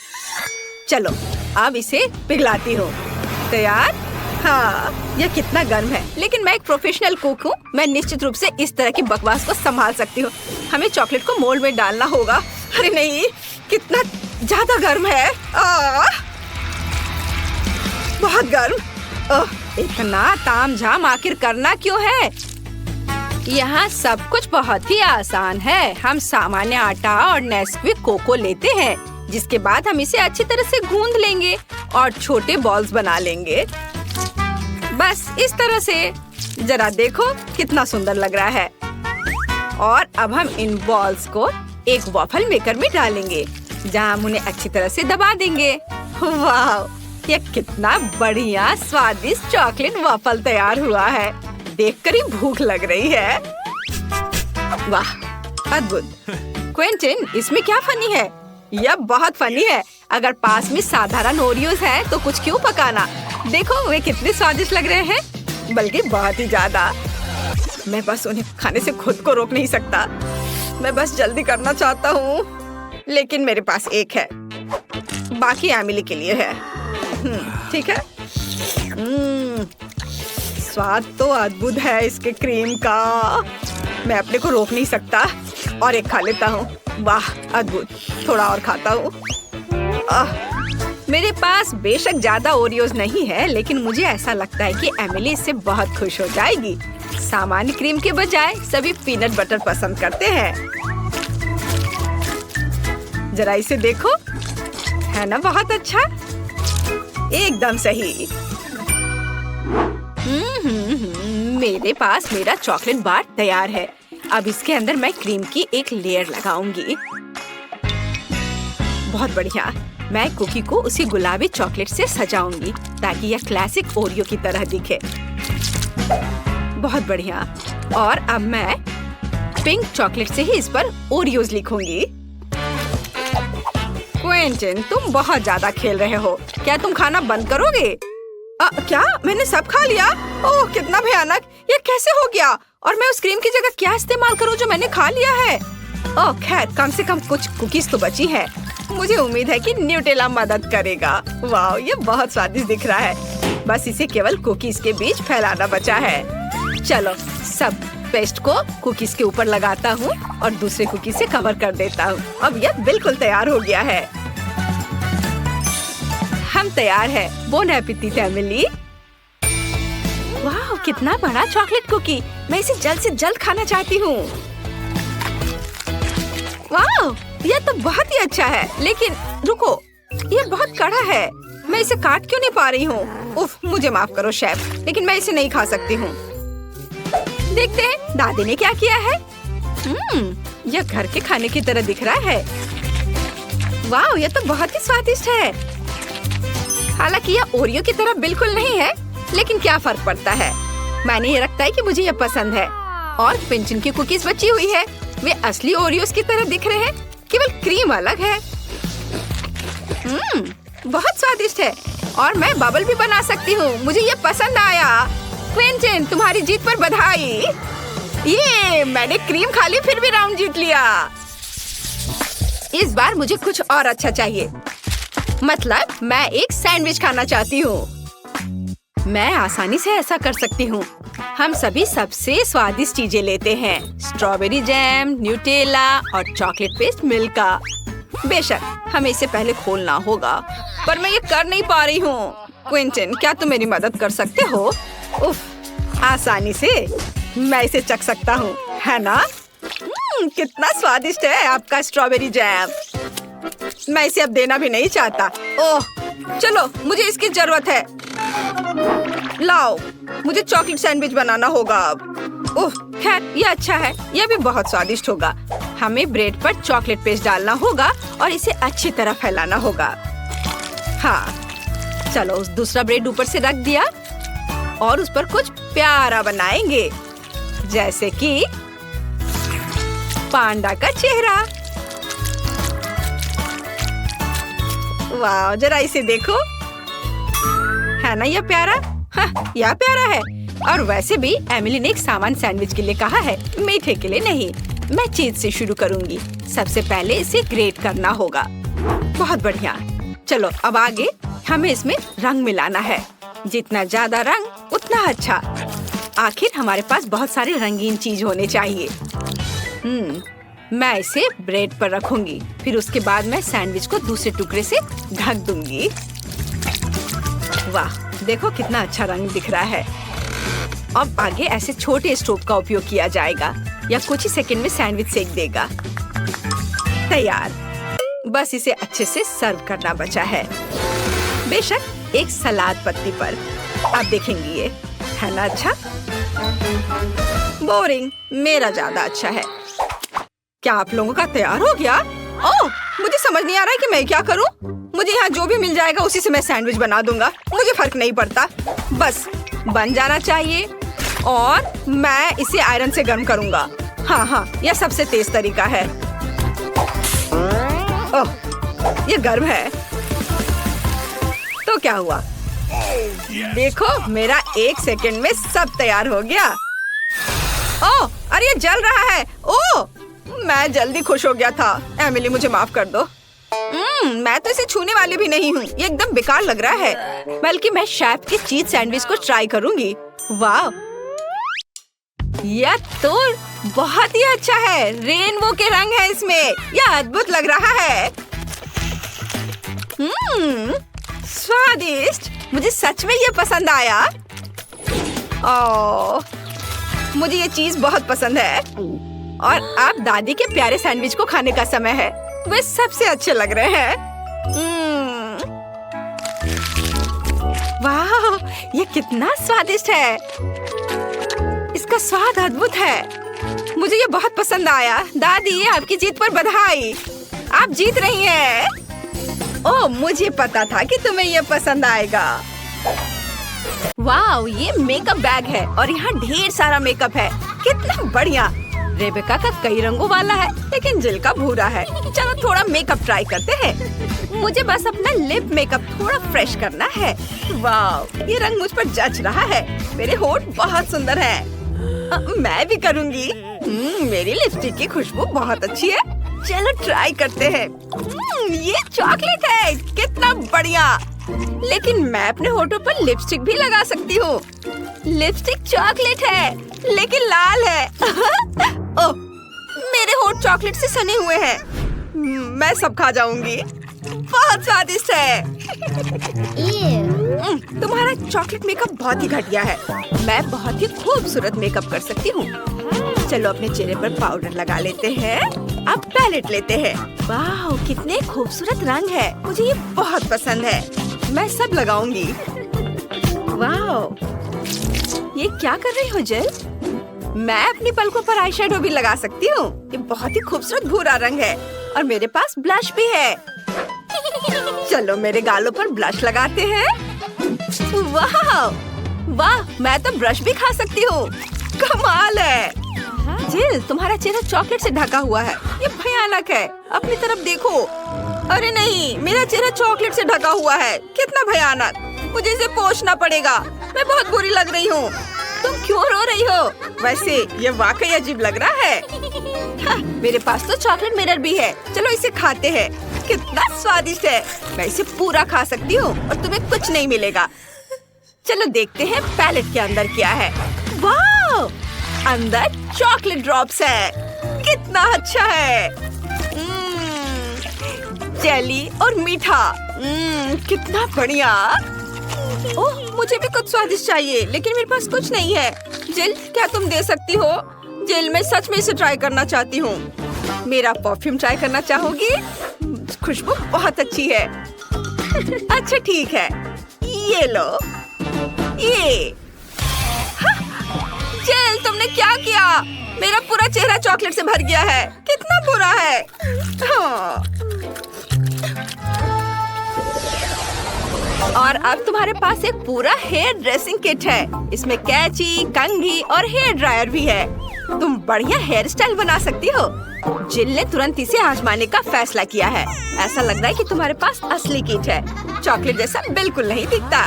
चलो अब इसे पिघलाती हूँ। तैयार? हाँ, यह कितना गर्म है, लेकिन मैं एक प्रोफेशनल कुक हूँ। मैं निश्चित रूप से इस तरह की बकवास को संभाल सकती हूँ। हमें चॉकलेट को मोल्ड में डालना होगा। अरे नहीं, कितना ज्यादा गर्म है। बहुत गर्म। इतना तामझाम आखिर करना क्यों है? यहाँ सब कुछ बहुत ही आसान है। हम सामान्य आटा और नेस्क्विक कोको लेते हैं, जिसके बाद हम इसे अच्छी तरह से गूंद लेंगे और छोटे बॉल्स बना लेंगे। बस इस तरह से। जरा देखो कितना सुंदर लग रहा है। और अब हम इन बॉल्स को एक वॉफल मेकर में डालेंगे, जहाँ हम उन्हें अच्छी तरह से दबा देंगे। वाह, यह कितना बढ़िया स्वादिष्ट चॉकलेट वॉफल तैयार हुआ है। देखकर ही भूख लग रही है। वाह, अद्भुत। क्विंटन, इसमें क्या फनी है? यह बहुत फनी है। अगर पास में साधारण ओरियोज है तो कुछ क्यों पकाना। देखो वे कितने स्वादिष्ट लग रहे हैं, बल्कि बहुत ही ज्यादा। मैं बस उन्हें खाने से खुद को रोक नहीं सकता। मैं बस जल्दी करना चाहता हूँ, लेकिन मेरे पास एक है, बाकी एमिली के लिए है। ठीक है। स्वाद तो अद्भुत है इसके क्रीम का। मैं अपने को रोक नहीं सकता और एक खा लेता हूँ। वाह, अद्भुत। थोड़ा और खाता हूँ। मेरे पास बेशक ज्यादा ओरियोज नहीं है, लेकिन मुझे ऐसा लगता है कि एमिली इससे बहुत खुश हो जाएगी। सामान्य क्रीम के बजाय सभी पीनट बटर पसंद करते हैं। जरा इसे देखो, है ना बहुत अच्छा? एकदम सही। मेरे पास मेरा चॉकलेट बार तैयार है। अब इसके अंदर मैं क्रीम की एक लेयर लगाऊंगी। बहुत बढ़िया। मैं कुकी को उसी गुलाबी चॉकलेट से सजाऊंगी, ताकि यह क्लासिक ओरियो की तरह दिखे। बहुत बढ़िया। और अब मैं पिंक चॉकलेट से ही इस पर ओरियोज लिखूंगी। क्विंटन, तुम बहुत ज्यादा खेल रहे हो। क्या तुम खाना बंद करोगे? क्या मैंने सब खा लिया? ओह, कितना भयानक। ये कैसे हो गया? और मैं उस क्रीम की जगह क्या इस्तेमाल करूं जो मैंने खा लिया है? ओह खैर, कम से कम कुछ कुकीज तो बची है। मुझे उम्मीद है कि न्यूटेला मदद करेगा। वाह, ये बहुत स्वादिष्ट दिख रहा है। बस इसे केवल कुकीज के बीच फैलाना बचा है। चलो, सब पेस्ट को कुकीज के ऊपर लगाता हूँ और दूसरे कुकीज से कवर कर देता हूँ। अब यह बिल्कुल तैयार हो गया है। हम तैयार है। Bone appétit Emily. वाह, कितना बड़ा चॉकलेट कुकी। मैं इसे जल्द से जल्द खाना चाहती हूँ। वाह, यह तो बहुत ही अच्छा है, लेकिन रुको, यह बहुत कड़ा है। मैं इसे काट क्यों नहीं पा रही हूँ? उफ, मुझे माफ करो शेफ, लेकिन मैं इसे नहीं खा सकती हूँ। देखते हैं दादी ने क्या किया है। यह घर के खाने की तरह दिख रहा है। वाह, यह तो बहुत ही स्वादिष्ट है। हालांकि यह ओरियो की तरह बिल्कुल नहीं है, लेकिन क्या फर्क पड़ता है। मैंने ये रखता है कि मुझे यह पसंद है। और पिंचन की कुकीज बची हुई है। वे असली ओरियोस की तरह दिख रहे हैं, केवल क्रीम अलग है। बहुत स्वादिष्ट है। और मैं बबल भी बना सकती हूँ। मुझे ये पसंद आया। क्विंटन, तुम्हारी जीत पर बधाई। ये मैंने क्रीम खा ली फिर भी राउंड जीत लिया। इस बार मुझे कुछ और अच्छा चाहिए। मतलब मैं एक सैंडविच खाना चाहती हूँ। मैं आसानी से ऐसा कर सकती हूँ। हम सभी सबसे स्वादिष्ट चीजें लेते हैं, स्ट्रॉबेरी जैम, न्यूटेला और चॉकलेट पेस्ट मिल्का। बेशक हमें इसे पहले खोलना होगा, पर मैं ये कर नहीं पा रही हूँ। क्विंटन, क्या तुम मेरी मदद कर सकते हो? उफ, आसानी से मैं इसे चख सकता हूँ, है ना? कितना स्वादिष्ट है आपका स्ट्रॉबेरी जैम। मैं इसे अब देना भी नहीं चाहता। ओह, चलो मुझे इसकी जरूरत है। लाओ, मुझे चॉकलेट सैंडविच बनाना होगा अब। ओह, खैर ये अच्छा है, यह भी बहुत स्वादिष्ट होगा। हमें ब्रेड पर चॉकलेट पेस्ट डालना होगा और इसे अच्छी तरह फैलाना होगा। हाँ, चलो उस दूसरा ब्रेड ऊपर से रख दिया और उस पर कुछ प्यारा बनाएंगे, जैसे कि पांडा का चेहरा। वाह, जरा इसे देखो, है ना यह प्यारा? हाँ, यह प्यारा है। और वैसे भी एमिली ने एक सामान सैंडविच के लिए कहा है, मीठे के लिए नहीं। मैं चीज से शुरू करूंगी। सबसे पहले इसे ग्रेट करना होगा। बहुत बढ़िया। चलो अब आगे हमें इसमें रंग मिलाना है। जितना ज्यादा रंग उतना अच्छा। आखिर हमारे पास बहुत सारे रंगीन चीज होने चाहिए। मैं इसे ब्रेड पर रखूंगी। फिर उसके बाद मैं सैंडविच को दूसरे टुकड़े से ढक दूंगी। वाह, देखो कितना अच्छा रंग दिख रहा है। अब आगे ऐसे छोटे स्टोव का उपयोग किया जाएगा। या कुछ ही सेकंड में सैंडविच सेक देगा। तैयार। बस इसे अच्छे से सर्व करना बचा है। बेशक एक सलाद पत्ती पर। आप देखेंगी ये, है ना अच्छा? बोरिंग, मेरा ज्यादा अच्छा है। क्या आप लोगों का तैयार हो गया? ओह, मुझे समझ नहीं आ रहा है कि मैं क्या करूं। मुझे यहाँ जो भी मिल जाएगा उसी से मैं सैंडविच बना दूंगा। मुझे फर्क नहीं पड़ता, बस बन जाना चाहिए। और मैं इसे आयरन से गर्म करूंगा। हाँ, यह सबसे तेज तरीका है। ओह, ये गर्म है। तो क्या हुआ? देखो, मेरा 1 सेकंड में सब तैयार हो गया। ओह, अरे ये जल रहा है। ओह, मैं जल्दी खुश हो गया था। एमिली, मुझे माफ कर दो। मैं तो इसे छूने वाली भी नहीं हूँ। ये एकदम बेकार लग रहा है। बल्कि मैं शेफ के चीज सैंडविच को ट्राई करूंगी। वाह, यह तो बहुत ही अच्छा है। रेनबो के रंग है इसमें। यह अद्भुत लग रहा है। स्वादिष्ट। मुझे सच में ये पसंद आया। ओह, मुझे ये चीज बहुत पसंद है। और अब दादी के प्यारे सैंडविच को खाने का समय है। वे सबसे अच्छे लग रहे हैं। वाह, ये कितना स्वादिष्ट है। इसका स्वाद अद्भुत है। मुझे ये बहुत पसंद आया। दादी, आपकी जीत पर बधाई। आप जीत रही हैं। ओह, मुझे पता था कि तुम्हें ये पसंद आएगा। वाह, ये मेकअप बैग है और यहाँ ढेर सारा मेकअप है। कितना बढ़िया। रेबेका का कई रंगों वाला है, लेकिन जिल का भूरा है। चलो थोड़ा मेकअप ट्राई करते हैं। मुझे बस अपना लिप मेकअप थोड़ा फ्रेश करना है। वाह, ये रंग मुझ पर जच रहा है। मेरे होंठ बहुत सुंदर हैं। मैं भी करूँगी। मेरी लिपस्टिक की खुशबू बहुत अच्छी है। चलो ट्राई करते हैं। ये चॉकलेट है। कितना बढ़िया। लेकिन मैं अपने होठों पर लिपस्टिक भी लगा सकती हूँ। लिपस्टिक चॉकलेट है, लेकिन लाल है। ओह, मेरे होठ चॉकलेट से सने हुए हैं। मैं सब खा जाऊंगी। बहुत स्वादिष्ट है। तुम्हारा चॉकलेट मेकअप बहुत ही घटिया है। मैं बहुत ही खूबसूरत मेकअप कर सकती हूँ। चलो अपने चेहरे पर पाउडर लगा लेते हैं। अब पैलेट लेते हैं। वाह, कितने खूबसूरत रंग है। मुझे ये बहुत पसंद है। मैं सब लगाऊंगी। वाह, ये क्या कर रही हो जिल? मैं अपनी पलकों पर आई शेडो भी लगा सकती हूँ। ये बहुत ही खूबसूरत भूरा रंग है और मेरे पास ब्लश भी है। चलो मेरे गालों पर ब्लश लगाते हैं। वाह, मैं तो ब्रश भी खा सकती हूँ। कमाल है। जिल, तुम्हारा चेहरा चॉकलेट से ढका हुआ है। ये भयानक है। अपनी तरफ देखो। अरे नहीं, मेरा चेहरा चॉकलेट से ढका हुआ है। कितना भयानक। मुझे इसे पोंछना पड़ेगा। मैं बहुत बुरी लग रही हूँ। तुम क्यों रो रही हो? वैसे ये वाकई अजीब लग रहा है। हाँ, मेरे पास तो चॉकलेट मिरर भी है। चलो इसे खाते हैं। कितना स्वादिष्ट है। मैं इसे पूरा खा सकती हूँ और तुम्हें कुछ नहीं मिलेगा। चलो देखते हैं पैलेट के अंदर क्या है। वाह! अंदर चॉकलेट ड्रॉप्स है। कितना अच्छा है। जेली और मीठा। कितना बढ़िया। ओह, मुझे भी कुछ स्वादिष्ट चाहिए, लेकिन मेरे पास कुछ नहीं है। जिल, क्या तुम दे सकती हो? जिल, मैं सच में इसे ट्राई करना चाहती हूँ। मेरा परफ्यूम ट्राई करना चाहोगी? खुशबू बहुत अच्छी है। अच्छा ठीक है, ये लो। ये जिल, तुमने क्या किया? मेरा पूरा चेहरा चॉकलेट से भर गया है। कितना बुरा है। हाँ। और अब तुम्हारे पास एक पूरा हेयर ड्रेसिंग किट है। इसमें कैंची, कंघी और हेयर ड्रायर भी है। तुम बढ़िया हेयर स्टाइल बना सकती हो। जिल ने तुरंत इसे आजमाने का फैसला किया है। ऐसा लग रहा है कि तुम्हारे पास असली किट है। चॉकलेट जैसा बिल्कुल नहीं दिखता।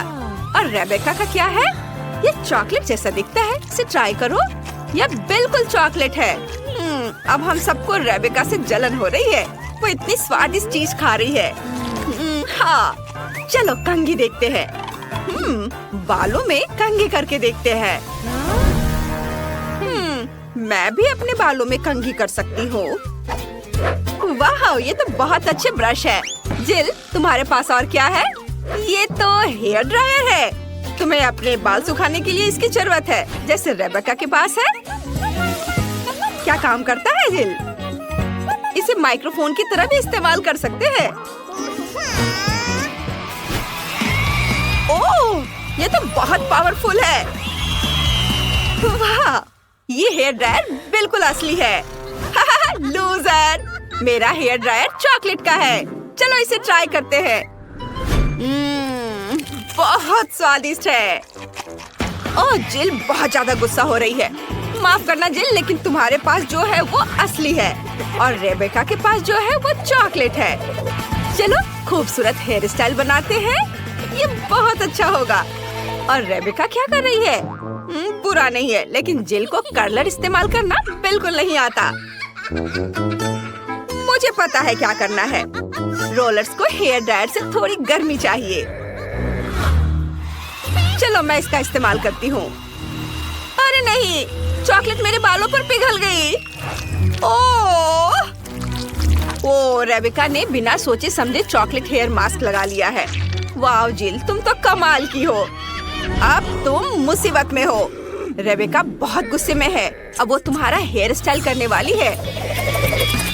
और रेबेका का क्या है? ये चॉकलेट जैसा दिखता है। इसे ट्राई करो। यह बिल्कुल चॉकलेट है। अब हम सबको रेबेका से जलन हो रही है। वो इतनी स्वादिष्ट चीज खा रही है। हाँ, चलो कंघी देखते हैं। बालों में कंघी करके देखते हैं। मैं भी अपने बालों में कंघी कर सकती हूँ। वाह, ये तो बहुत अच्छे ब्रश है। जिल, तुम्हारे पास और क्या है? ये तो हेयर ड्रायर है। तुम्हें अपने बाल सुखाने के लिए इसकी जरूरत है, जैसे रेबेका के पास है। क्या काम करता है जिल? इसे माइक्रोफोन की तरह भी इस्तेमाल कर सकते हैं। ओह, ये तो बहुत पावरफुल है। वाह, ये हेयर ड्रायर बिल्कुल असली है। लूजर, मेरा हेयर ड्रायर चॉकलेट का है। चलो इसे ट्राई करते हैं। बहुत स्वादिष्ट है। ओह, जिल बहुत ज्यादा गुस्सा हो रही है। माफ करना जिल, लेकिन तुम्हारे पास जो है वो असली है और रेबेका के पास जो है वो चॉकलेट है। चलो खूबसूरत हेयर स्टाइल बनाते हैं। ये बहुत अच्छा होगा। और रेबेका क्या कर रही है? बुरा नहीं है, लेकिन जिल को कर्लर इस्तेमाल करना बिल्कुल नहीं आता। मुझे पता है क्या करना है। रोलर्स को हेयर ड्रायर से थोड़ी गर्मी चाहिए। चलो मैं इसका इस्तेमाल करती हूँ। अरे नहीं, चॉकलेट मेरे बालों पर पिघल गई। ओह, रेबेका ने बिना सोचे समझे चॉकलेट हेयर मास्क लगा लिया है। वाह जिल, तुम तो कमाल की हो। अब तुम मुसीबत में हो। रेबेका बहुत गुस्से में है। अब वो तुम्हारा हेयर स्टाइल करने वाली है।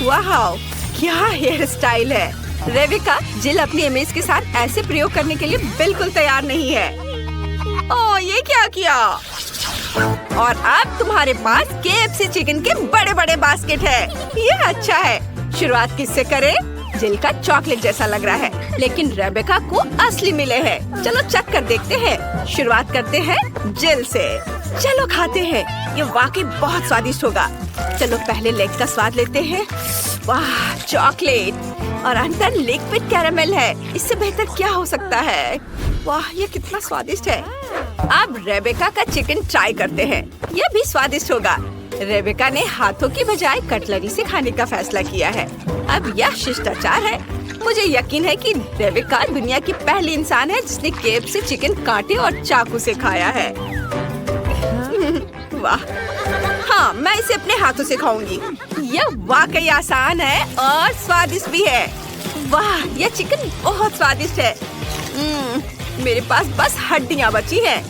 वाह, क्या हेयर स्टाइल है। रेबेका, जिल अपनी इमेज के साथ ऐसे प्रयोग करने के लिए बिल्कुल तैयार नहीं है। ओह, ये क्या किया? और अब तुम्हारे पास KFC चिकन के बड़े बड़े बास्केट है। ये अच्छा है। शुरुआत किससे करें? जिल का चॉकलेट जैसा लग रहा है, लेकिन रेबेका को असली मिले हैं। चलो चख कर देखते हैं। शुरुआत करते हैं जिल से। चलो खाते हैं। ये वाकई बहुत स्वादिष्ट होगा। चलो पहले लेग का स्वाद लेते हैं। वाह, चॉकलेट और अंदर लिक्विड कैरामेल है। इससे बेहतर क्या हो सकता है? वाह, ये कितना स्वादिष्ट है। अब रेबेका का चिकन ट्राई करते हैं। यह भी स्वादिष्ट होगा। रेबेका ने हाथों की बजाय कटलरी से खाने का फैसला किया है। अब यह शिष्टाचार है। मुझे यकीन है कि रेबेका दुनिया की पहली इंसान है जिसने KFC चिकन कांटे और चाकू से खाया है। वाह, हाँ, मैं इसे अपने हाथों से खाऊंगी। यह वाकई आसान है और स्वादिष्ट भी है। वाह, यह चिकन बहुत स्वादिष्ट है। मेरे पास बस हड्डियाँ बची हैं।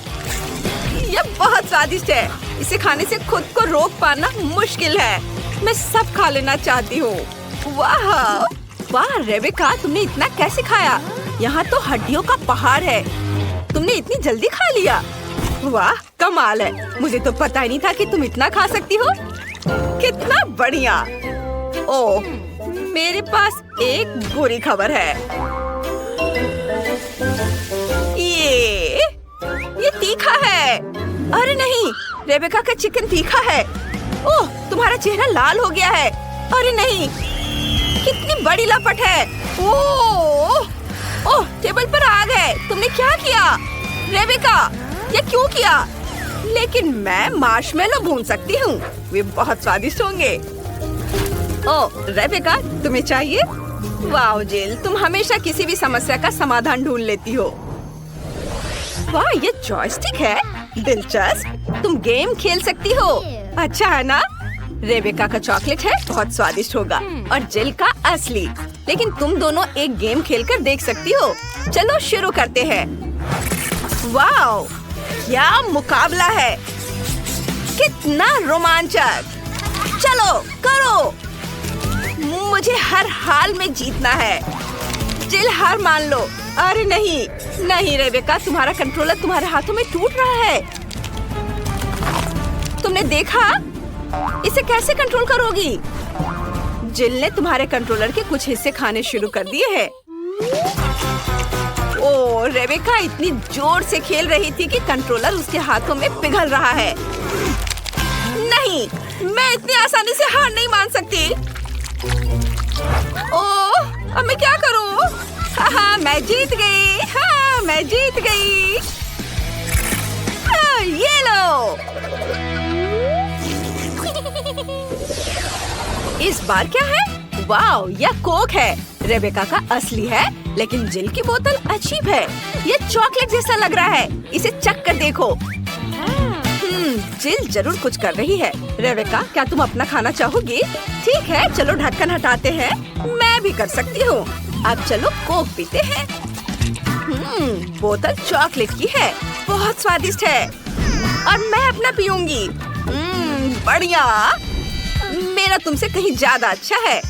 यह बहुत स्वादिष्ट है। इसे खाने से खुद को रोक पाना मुश्किल है। मैं सब खा लेना चाहती हूँ। वाह वाह रेबेका, तुमने इतना कैसे खाया? यहाँ तो हड्डियों का पहाड़ है। तुमने इतनी जल्दी खा लिया। वाह, कमाल है। मुझे तो पता ही नहीं था कि तुम इतना खा सकती हो। कितना बढ़िया। ओह, मेरे पास एक बुरी खबर है। ये तीखा है। अरे नहीं, रेबेका का चिकन तीखा है। ओह, तुम्हारा चेहरा लाल हो गया है। अरे नहीं, कितनी बड़ी लपट है। ओह, टेबल पर आग है। तुमने क्या किया? रेबेका, ये क्यों किया? लेकिन मैं मार्शमेलो भून सकती हूँ। वे बहुत स्वादिष्ट होंगे। ओह रेबेका, तुम्हें चाहिए? वाह जिल, तुम हमेशा किसी भी समस्या का समाधान ढूंढ लेती हो। वाह, ये जॉयस्टिक है, दिलचस्प। तुम गेम खेल सकती हो। अच्छा है ना? रेबेका का चॉकलेट है, बहुत स्वादिष्ट होगा, और जिल का असली। लेकिन तुम दोनों एक गेम खेलकर देख सकती हो। चलो शुरू करते हैं। वाह, क्या मुकाबला है! कितना रोमांचक! चलो करो। मुझे हर हाल में जीतना है। जिल, हार मान लो। अरे नहीं नहीं रेबेका, तुम्हारा कंट्रोलर तुम्हारे हाथों में टूट रहा है। तुमने देखा? इसे कैसे कंट्रोल करोगी? जिल ने तुम्हारे कंट्रोलर के कुछ हिस्से खाने शुरू कर दिए हैं। ओह, रेबेका इतनी जोर से खेल रही थी कि कंट्रोलर उसके हाथों में पिघल रहा है। नहीं, मैं इतनी आसानी से हार नहीं मान सकती। ओह, अब मैं क्या करूं? हाँ, मैं जीत गई। हाँ, मैं जीत गई। हाँ, ये लो। इस बार क्या है? वाओ, यह कोक है। रेबेका का असली है, लेकिन जिल की बोतल अजीब है। ये चॉकलेट जैसा लग रहा है। इसे चख कर देखो। जिल जरूर कुछ कर रही है। रेबेका, क्या तुम अपना खाना चाहोगी? ठीक है, चलो ढक्कन हटाते हैं। मैं भी कर सकती हूँ। अब चलो कोक पीते हैं। बोतल चॉकलेट की है, बहुत स्वादिष्ट है, और मैं अपना पीऊंगी। बढ़िया। मेरा तुमसे कहीं ज्यादा अच्छा है।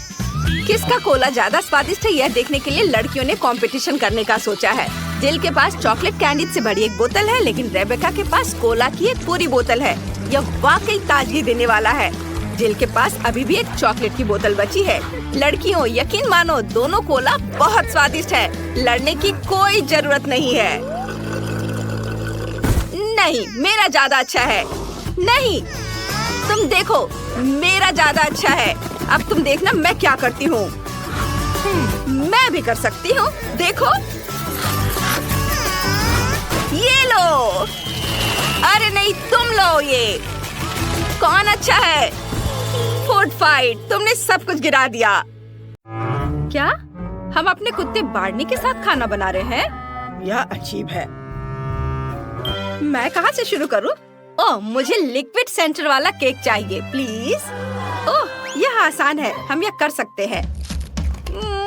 किसका कोला ज्यादा स्वादिष्ट है, यह देखने के लिए लड़कियों ने कंपटीशन करने का सोचा है। जिल के पास चॉकलेट कैंडी से बड़ी एक बोतल है, लेकिन रेबेका के पास कोला की एक पूरी बोतल है। यह वाकई ताजगी देने वाला है। जिल के पास अभी भी एक चॉकलेट की बोतल बची है। लड़कियों, यकीन मानो, दोनों कोला बहुत स्वादिष्ट है। लड़ने की कोई जरूरत नहीं है। नहीं, मेरा ज्यादा अच्छा है। नहीं, तुम देखो, मेरा ज्यादा अच्छा है। अब तुम देखना मैं क्या करती हूँ। मैं भी कर सकती हूँ, देखो। ये लो। अरे नहीं, तुम लो। ये कौन अच्छा है? फूड फाइट, तुमने सब कुछ गिरा दिया। क्या हम अपने कुत्ते बार्नी के साथ खाना बना रहे हैं? यह अजीब है। मैं कहाँ से शुरू करूँ? ओह, मुझे लिक्विड सेंटर वाला केक चाहिए, प्लीज। ओह, यह आसान है, हम यह कर सकते हैं।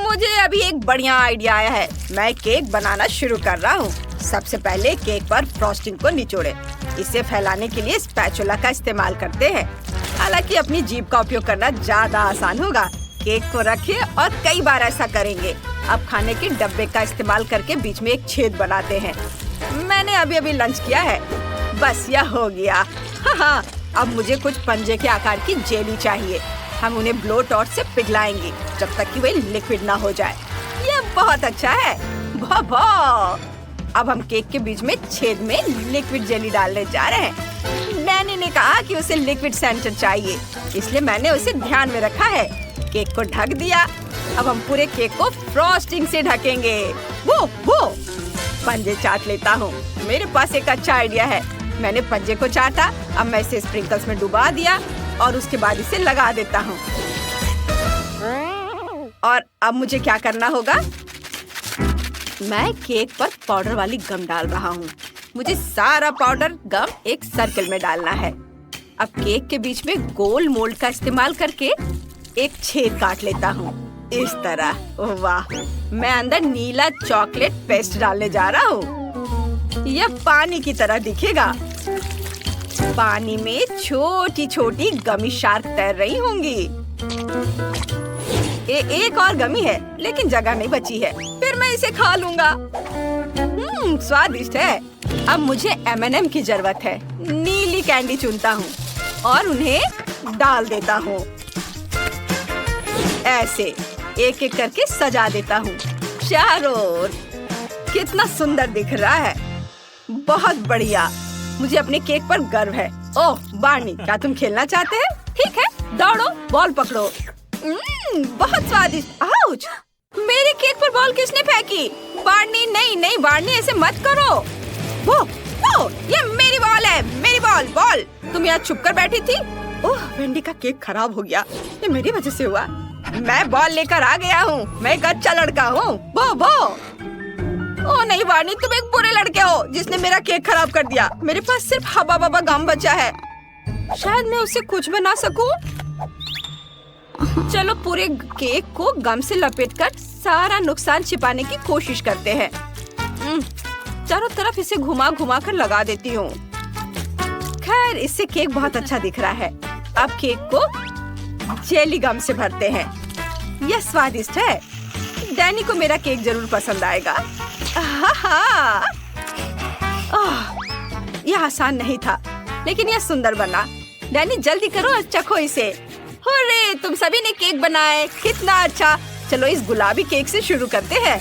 मुझे अभी एक बढ़िया आइडिया आया है। मैं केक बनाना शुरू कर रहा हूँ। सबसे पहले केक पर फ्रॉस्टिंग को निचोड़े। इसे फैलाने के लिए स्पैचुला का इस्तेमाल करते हैं। हालांकि अपनी जीभ का उपयोग करना ज्यादा आसान होगा। केक को रखें और कई बार ऐसा करेंगे। अब खाने के डब्बे का इस्तेमाल करके बीच में एक छेद बनाते हैं। मैंने अभी लंच किया है। बस यह हो गया। हाँ, अब मुझे कुछ पंजे के आकार की जेली चाहिए। हम उन्हें ब्लो टॉर्च से पिघलाएंगे जब तक कि वे लिक्विड ना हो जाए। यह बहुत अच्छा है। अब हम केक के बीच में छेद में लिक्विड जेली डालने जा रहे हैं। नैनी ने कहा कि उसे लिक्विड सेंटर चाहिए, इसलिए मैंने उसे ध्यान में रखा है। केक को ढक दिया। अब हम पूरे केक को फ्रॉस्टिंग से ढकेंगे। वो पंजे चाट लेता हूँ। मेरे पास एक अच्छा आइडिया है। मैंने पंजे को चाटा। अब मैं इसे स्प्रिंकल्स में डुबा दिया और उसके बाद इसे लगा देता हूँ। और अब मुझे क्या करना होगा? मैं केक पर पाउडर वाली गम डाल रहा हूँ। मुझे सारा पाउडर गम एक सर्कल में डालना है। अब केक के बीच में गोल मोल्ड का इस्तेमाल करके एक छेद काट लेता हूँ, इस तरह। वाह, मैं अंदर नीला चॉकलेट पेस्ट डालने जा रहा हूँ। यह पानी की तरह दिखेगा। पानी में छोटी छोटी गमी शार्क तैर रही होंगी। एक और गमी है, लेकिन जगह नहीं बची है। फिर मैं इसे खा लूंगा। स्वादिष्ट है। अब मुझे M&M की जरूरत है। नीली कैंडी चुनता हूँ और उन्हें डाल देता हूँ। ऐसे एक एक करके सजा देता हूँ चारों ओर। कितना सुंदर दिख रहा है। बहुत बढ़िया। मुझे अपने केक पर गर्व है। ओह बार्नी, क्या तुम खेलना चाहते हैं? ठीक है, दौड़ो, बॉल पकड़ो। बहुत स्वादिष्ट। आउच! मेरे केक पर बॉल किसने फेंकी? बार्नी, नहीं बार्नी, ऐसे मत करो। वो, ये मेरी बॉल बॉल है, मेरी बॉल। बॉल तुम यहाँ छुप कर बैठी थी। ओह, वेंडी का केक खराब हो गया, ये मेरी वजह से हुआ। मैं बॉल लेकर आ गया हूँ, मैं एक अच्छा लड़का हूँ। वो ओह नहीं वार्नी, तुम एक बुरे लड़के हो जिसने मेरा केक खराब कर दिया। मेरे पास सिर्फ हवा बबा गम बचा है, शायद मैं उसे कुछ बना सकूं। चलो पूरे केक को गम से लपेटकर सारा नुकसान छिपाने की कोशिश करते हैं। चारों तरफ इसे घुमा घुमा कर लगा देती हूँ। खैर, इससे केक बहुत अच्छा दिख रहा है। अब केक को जेली गम से भरते हैं। यह स्वादिष्ट है। डैनी को मेरा केक जरूर पसंद आएगा। यह आसान नहीं था, लेकिन यह सुंदर बना। डैनी जल्दी करो और चखो इसे। अरे तुम सभी ने केक बनाए, कितना अच्छा। चलो इस गुलाबी केक से शुरू करते हैं।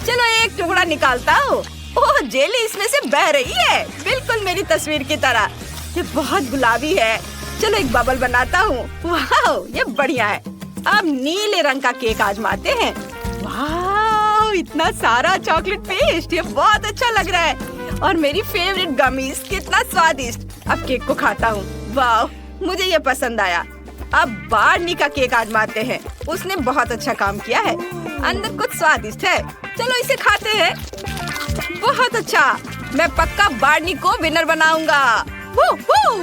चलो एक टुकड़ा निकालता हूँ। ओह, जेली इसमें से बह रही है, बिल्कुल मेरी तस्वीर की तरह। ये बहुत गुलाबी है। चलो एक बबल बनाता हूँ। वाह, ये बढ़िया है। अब नीले रंग का केक आजमाते हैं। वाह, इतना सारा चॉकलेट पेस्ट, ये बहुत अच्छा लग रहा है। और मेरी फेवरेट गमीज, कितना स्वादिष्ट। अब केक को खाता हूँ। वाह, मुझे ये पसंद आया। अब बार्नी का केक आजमाते हैं। उसने बहुत अच्छा काम किया है, अंदर कुछ स्वादिष्ट है। चलो इसे खाते हैं। बहुत अच्छा, मैं पक्का बार्नी को विनर बनाऊंगा।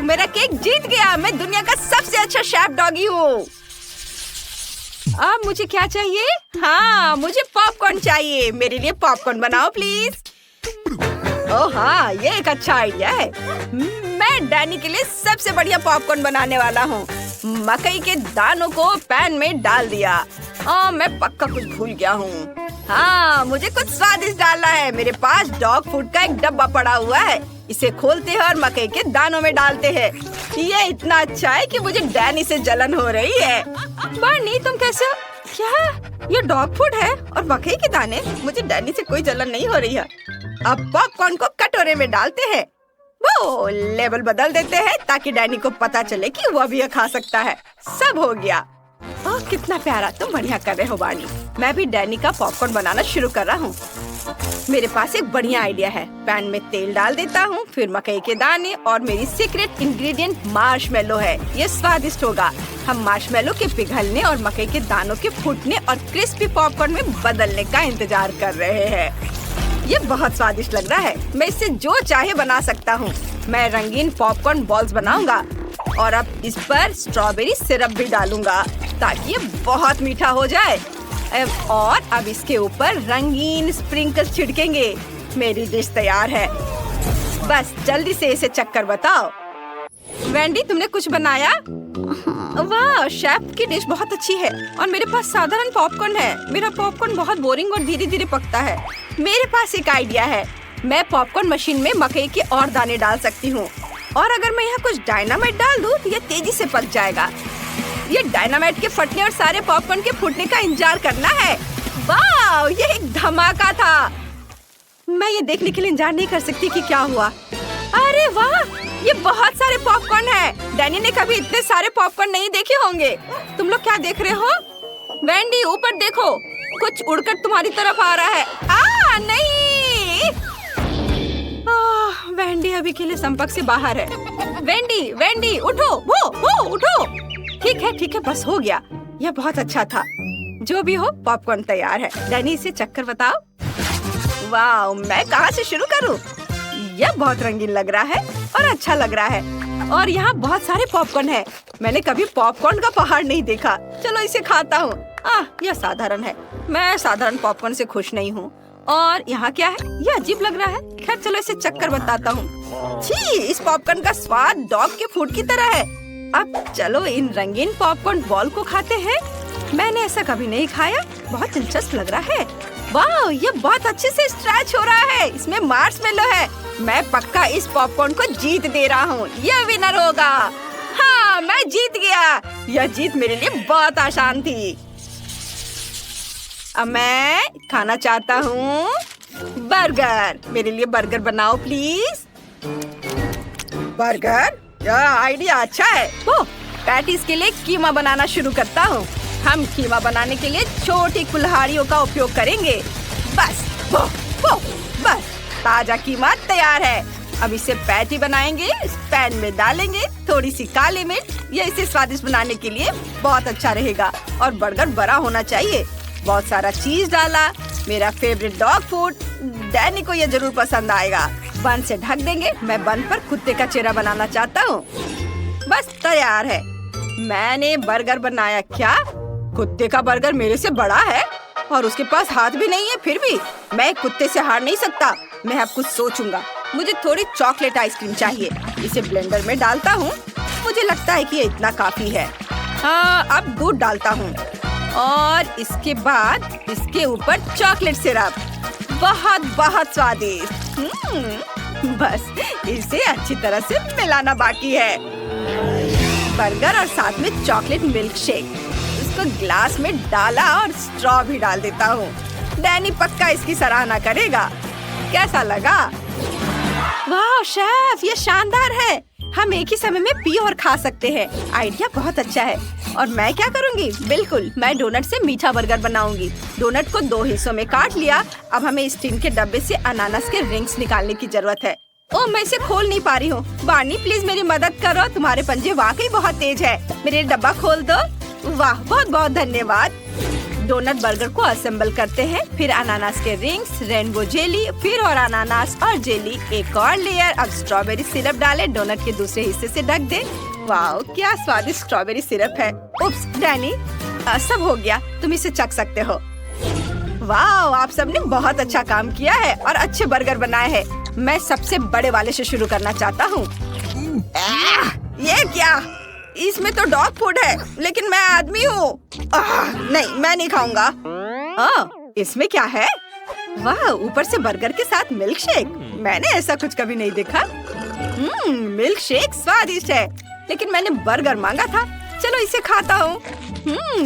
मेरा केक जीत गया। मैं दुनिया का सबसे अच्छा शेफ डॉगी हूँ। अब मुझे क्या चाहिए? हाँ, मुझे पॉपकॉर्न चाहिए। मेरे लिए पॉपकॉर्न बनाओ प्लीज। ओह हाँ, ये एक अच्छा आइडिया है। मैं डैनी के लिए सबसे बढ़िया पॉपकॉर्न बनाने वाला हूँ। मकई के दानों को पैन में डाल दिया। मैं पक्का कुछ भूल गया हूँ। हाँ, मुझे कुछ स्वादिष्ट डालना है। मेरे पास डॉग फूड का एक डब्बा पड़ा हुआ है। इसे खोलते हैं और मकई के दानों में डालते हैं। ये इतना अच्छा है कि मुझे डैनी से जलन हो रही है। बार्नी, तुम कैसे हो? क्या ये डॉग फूड है और मकई के दाने? मुझे डैनी से कोई जलन नहीं हो रही है। अब पॉपकॉर्न को कटोरे में डालते हैं। वो लेबल बदल देते हैं ताकि डैनी को पता चले कि वो भी खा सकता है। सब हो गया। ओह, कितना प्यारा, तुम बढ़िया कर रहे हो बार्नी। मैं भी डैनी का पॉपकॉर्न बनाना शुरू कर रहा हूँ। मेरे पास एक बढ़िया आइडिया है। पैन में तेल डाल देता हूँ, फिर मकई के दाने और मेरी सीक्रेट इंग्रेडिएंट मार्शमेलो है। ये स्वादिष्ट होगा। हम मार्शमेलो के पिघलने और मकई के दानों के फूटने और क्रिस्पी पॉपकॉर्न में बदलने का इंतजार कर रहे हैं। ये बहुत स्वादिष्ट लग रहा है। मैं इससे जो चाहे बना सकता हूँ। मैं रंगीन पॉपकॉर्न बॉल्स बनाऊंगा और अब इस पर स्ट्रॉबेरी सिरप भी डालूंगा ताकि ये बहुत मीठा हो जाए। और अब इसके ऊपर रंगीन स्प्रिंकल्स छिड़केंगे। मेरी डिश तैयार है। बस जल्दी से इसे चक्कर बताओ। वेंडी, तुमने कुछ बनाया? वाह, शेफ की डिश बहुत अच्छी है। और मेरे पास साधारण पॉपकॉर्न है। मेरा पॉपकॉर्न बहुत बोरिंग और धीरे धीरे पकता है। मेरे पास एक आइडिया है। मैं पॉपकॉर्न मशीन में मकई के और दाने डाल सकती हूँ। और अगर मैं यहाँ कुछ डायनामाइट डाल दूँ तो ये तेजी से पक जाएगा। ये डायनामाइट के फटने और सारे पॉपकॉर्न के फूटने का इंतजार करना है। वाह, ये एक धमाका था। मैं ये देखने के लिए इंतजार नहीं कर सकती कि क्या हुआ। अरे वाह, ये बहुत सारे पॉपकॉर्न है। डैनी ने कभी इतने सारे पॉपकॉर्न नहीं देखे होंगे। तुम लोग क्या देख रहे हो? वेंडी, ऊपर देखो, कुछ उड़कर तुम्हारी तरफ आ रहा है। नहीं। वेंडी अभी के लिए संपर्क से बाहर है। वेंडी, उठो। वो उठो। ठीक है, बस हो गया। यह बहुत अच्छा था। जो भी हो, पॉपकॉर्न तैयार है। डैनी, इसे चक्कर बताओ। वाह, मैं कहाँ से शुरू करूँ? यह बहुत रंगीन लग रहा है और अच्छा लग रहा है। और यहाँ बहुत सारे पॉपकॉर्न है। मैंने कभी पॉपकॉर्न का पहाड़ नहीं देखा। चलो इसे खाता हूँ। यह साधारण है। मैं साधारण पॉपकॉर्न से खुश नहीं हूँ। और यहाँ क्या है? यह अजीब लग रहा है। खैर, चलो इसे चक्कर बताता हूँ। छी, इस पॉपकॉर्न का स्वाद डॉग के फूड की तरह है। अब चलो इन रंगीन पॉपकॉर्न बॉल को खाते हैं। मैंने ऐसा कभी नहीं खाया। बहुत दिलचस्प लग रहा है। वाह, ये बहुत अच्छे से स्ट्रेच हो रहा है। इसमें मार्शमेलो है। मैं पक्का इस पॉपकॉर्न को जीत दे रहा हूँ। यह विनर होगा। हाँ, मैं जीत गया। यह जीत मेरे लिए बहुत आसान थी। अब मैं खाना चाहता हूँ बर्गर। मेरे लिए बर्गर बनाओ प्लीज। बर्गर? यह आइडिया अच्छा है। पैटीज के लिए कीमा बनाना शुरू करता हूँ। हम कीमा बनाने के लिए छोटी कुल्हाड़ियों का उपयोग करेंगे। बस ताजा कीमा तैयार है। अब इसे पैटी बनाएंगे, इस पैन में डालेंगे थोड़ी सी काली मिर्च। ये इसे स्वादिष्ट बनाने के लिए बहुत अच्छा रहेगा। और बर्गर बड़ा होना चाहिए। बहुत सारा चीज डाला, मेरा फेवरेट डॉग फूड। डैनी को ये जरूर पसंद आएगा। बन से ढक देंगे। मैं बन पर कुत्ते का चेहरा बनाना चाहता हूँ। बस तैयार है। मैंने बर्गर बनाया। क्या कुत्ते का बर्गर मेरे से बड़ा है? और उसके पास हाथ भी नहीं है। फिर भी मैं कुत्ते से हार नहीं सकता। मैं अब कुछ सोचूंगा। मुझे थोड़ी चॉकलेट आइसक्रीम चाहिए। इसे ब्लेंडर में डालता हूँ। मुझे लगता है कि ये इतना काफी है। हाँ, अब दूध डालता हूँ और इसके बाद इसके ऊपर चॉकलेट सिरप। बहुत बहुत स्वादिष्ट। बस इसे अच्छी तरह से मिलाना बाकी है। बर्गर और साथ में चॉकलेट मिल्क शेक। इसको ग्लास में डाला और स्ट्रॉ भी डाल देता हूँ। डैनी पक्का इसकी सराहना करेगा। कैसा लगा? वाह शेफ, ये शानदार है। हम एक ही समय में पी और खा सकते हैं। आइडिया बहुत अच्छा है। और मैं क्या करूँगी? बिल्कुल, मैं डोनट से मीठा बर्गर बनाऊंगी। डोनट को 2 हिस्सों में काट लिया। अब हमें इस टिन के डब्बे से अनानास के रिंग्स निकालने की जरूरत है। ओह, मैं इसे खोल नहीं पा रही हूँ। बार्नी प्लीज मेरी मदद करो। तुम्हारे पंजे वाकई बहुत तेज है। मेरे डब्बा खोल दो। वाह, बहुत बहुत धन्यवाद। डोनट बर्गर को असेंबल करते हैं। फिर अनानास के रिंग्स, रेनबो जेली, फिर और अनानास और जेली, एक और लेयर। अब स्ट्रॉबेरी सिरप डालें। डोनट के दूसरे हिस्से से ढक दें। वाह, क्या स्वादिष्ट स्ट्रॉबेरी सिरप है। उप्स डैनी, सब हो गया। तुम इसे चख सकते हो। वाह, आप सबने बहुत अच्छा काम किया है और अच्छे बर्गर बनाए हैं। मैं सबसे बड़े वाले से शुरू करना चाहता हूँ। ये क्या? इसमें तो डॉग फूड है, लेकिन मैं आदमी हूँ। नहीं, मैं नहीं खाऊंगा। इसमें क्या है? वाह, ऊपर से बर्गर के साथ मिल्क शेक। मैंने ऐसा कुछ कभी नहीं देखा। मिल्क शेक स्वादिष्ट है, लेकिन मैंने बर्गर मांगा था। चलो इसे खाता हूँ।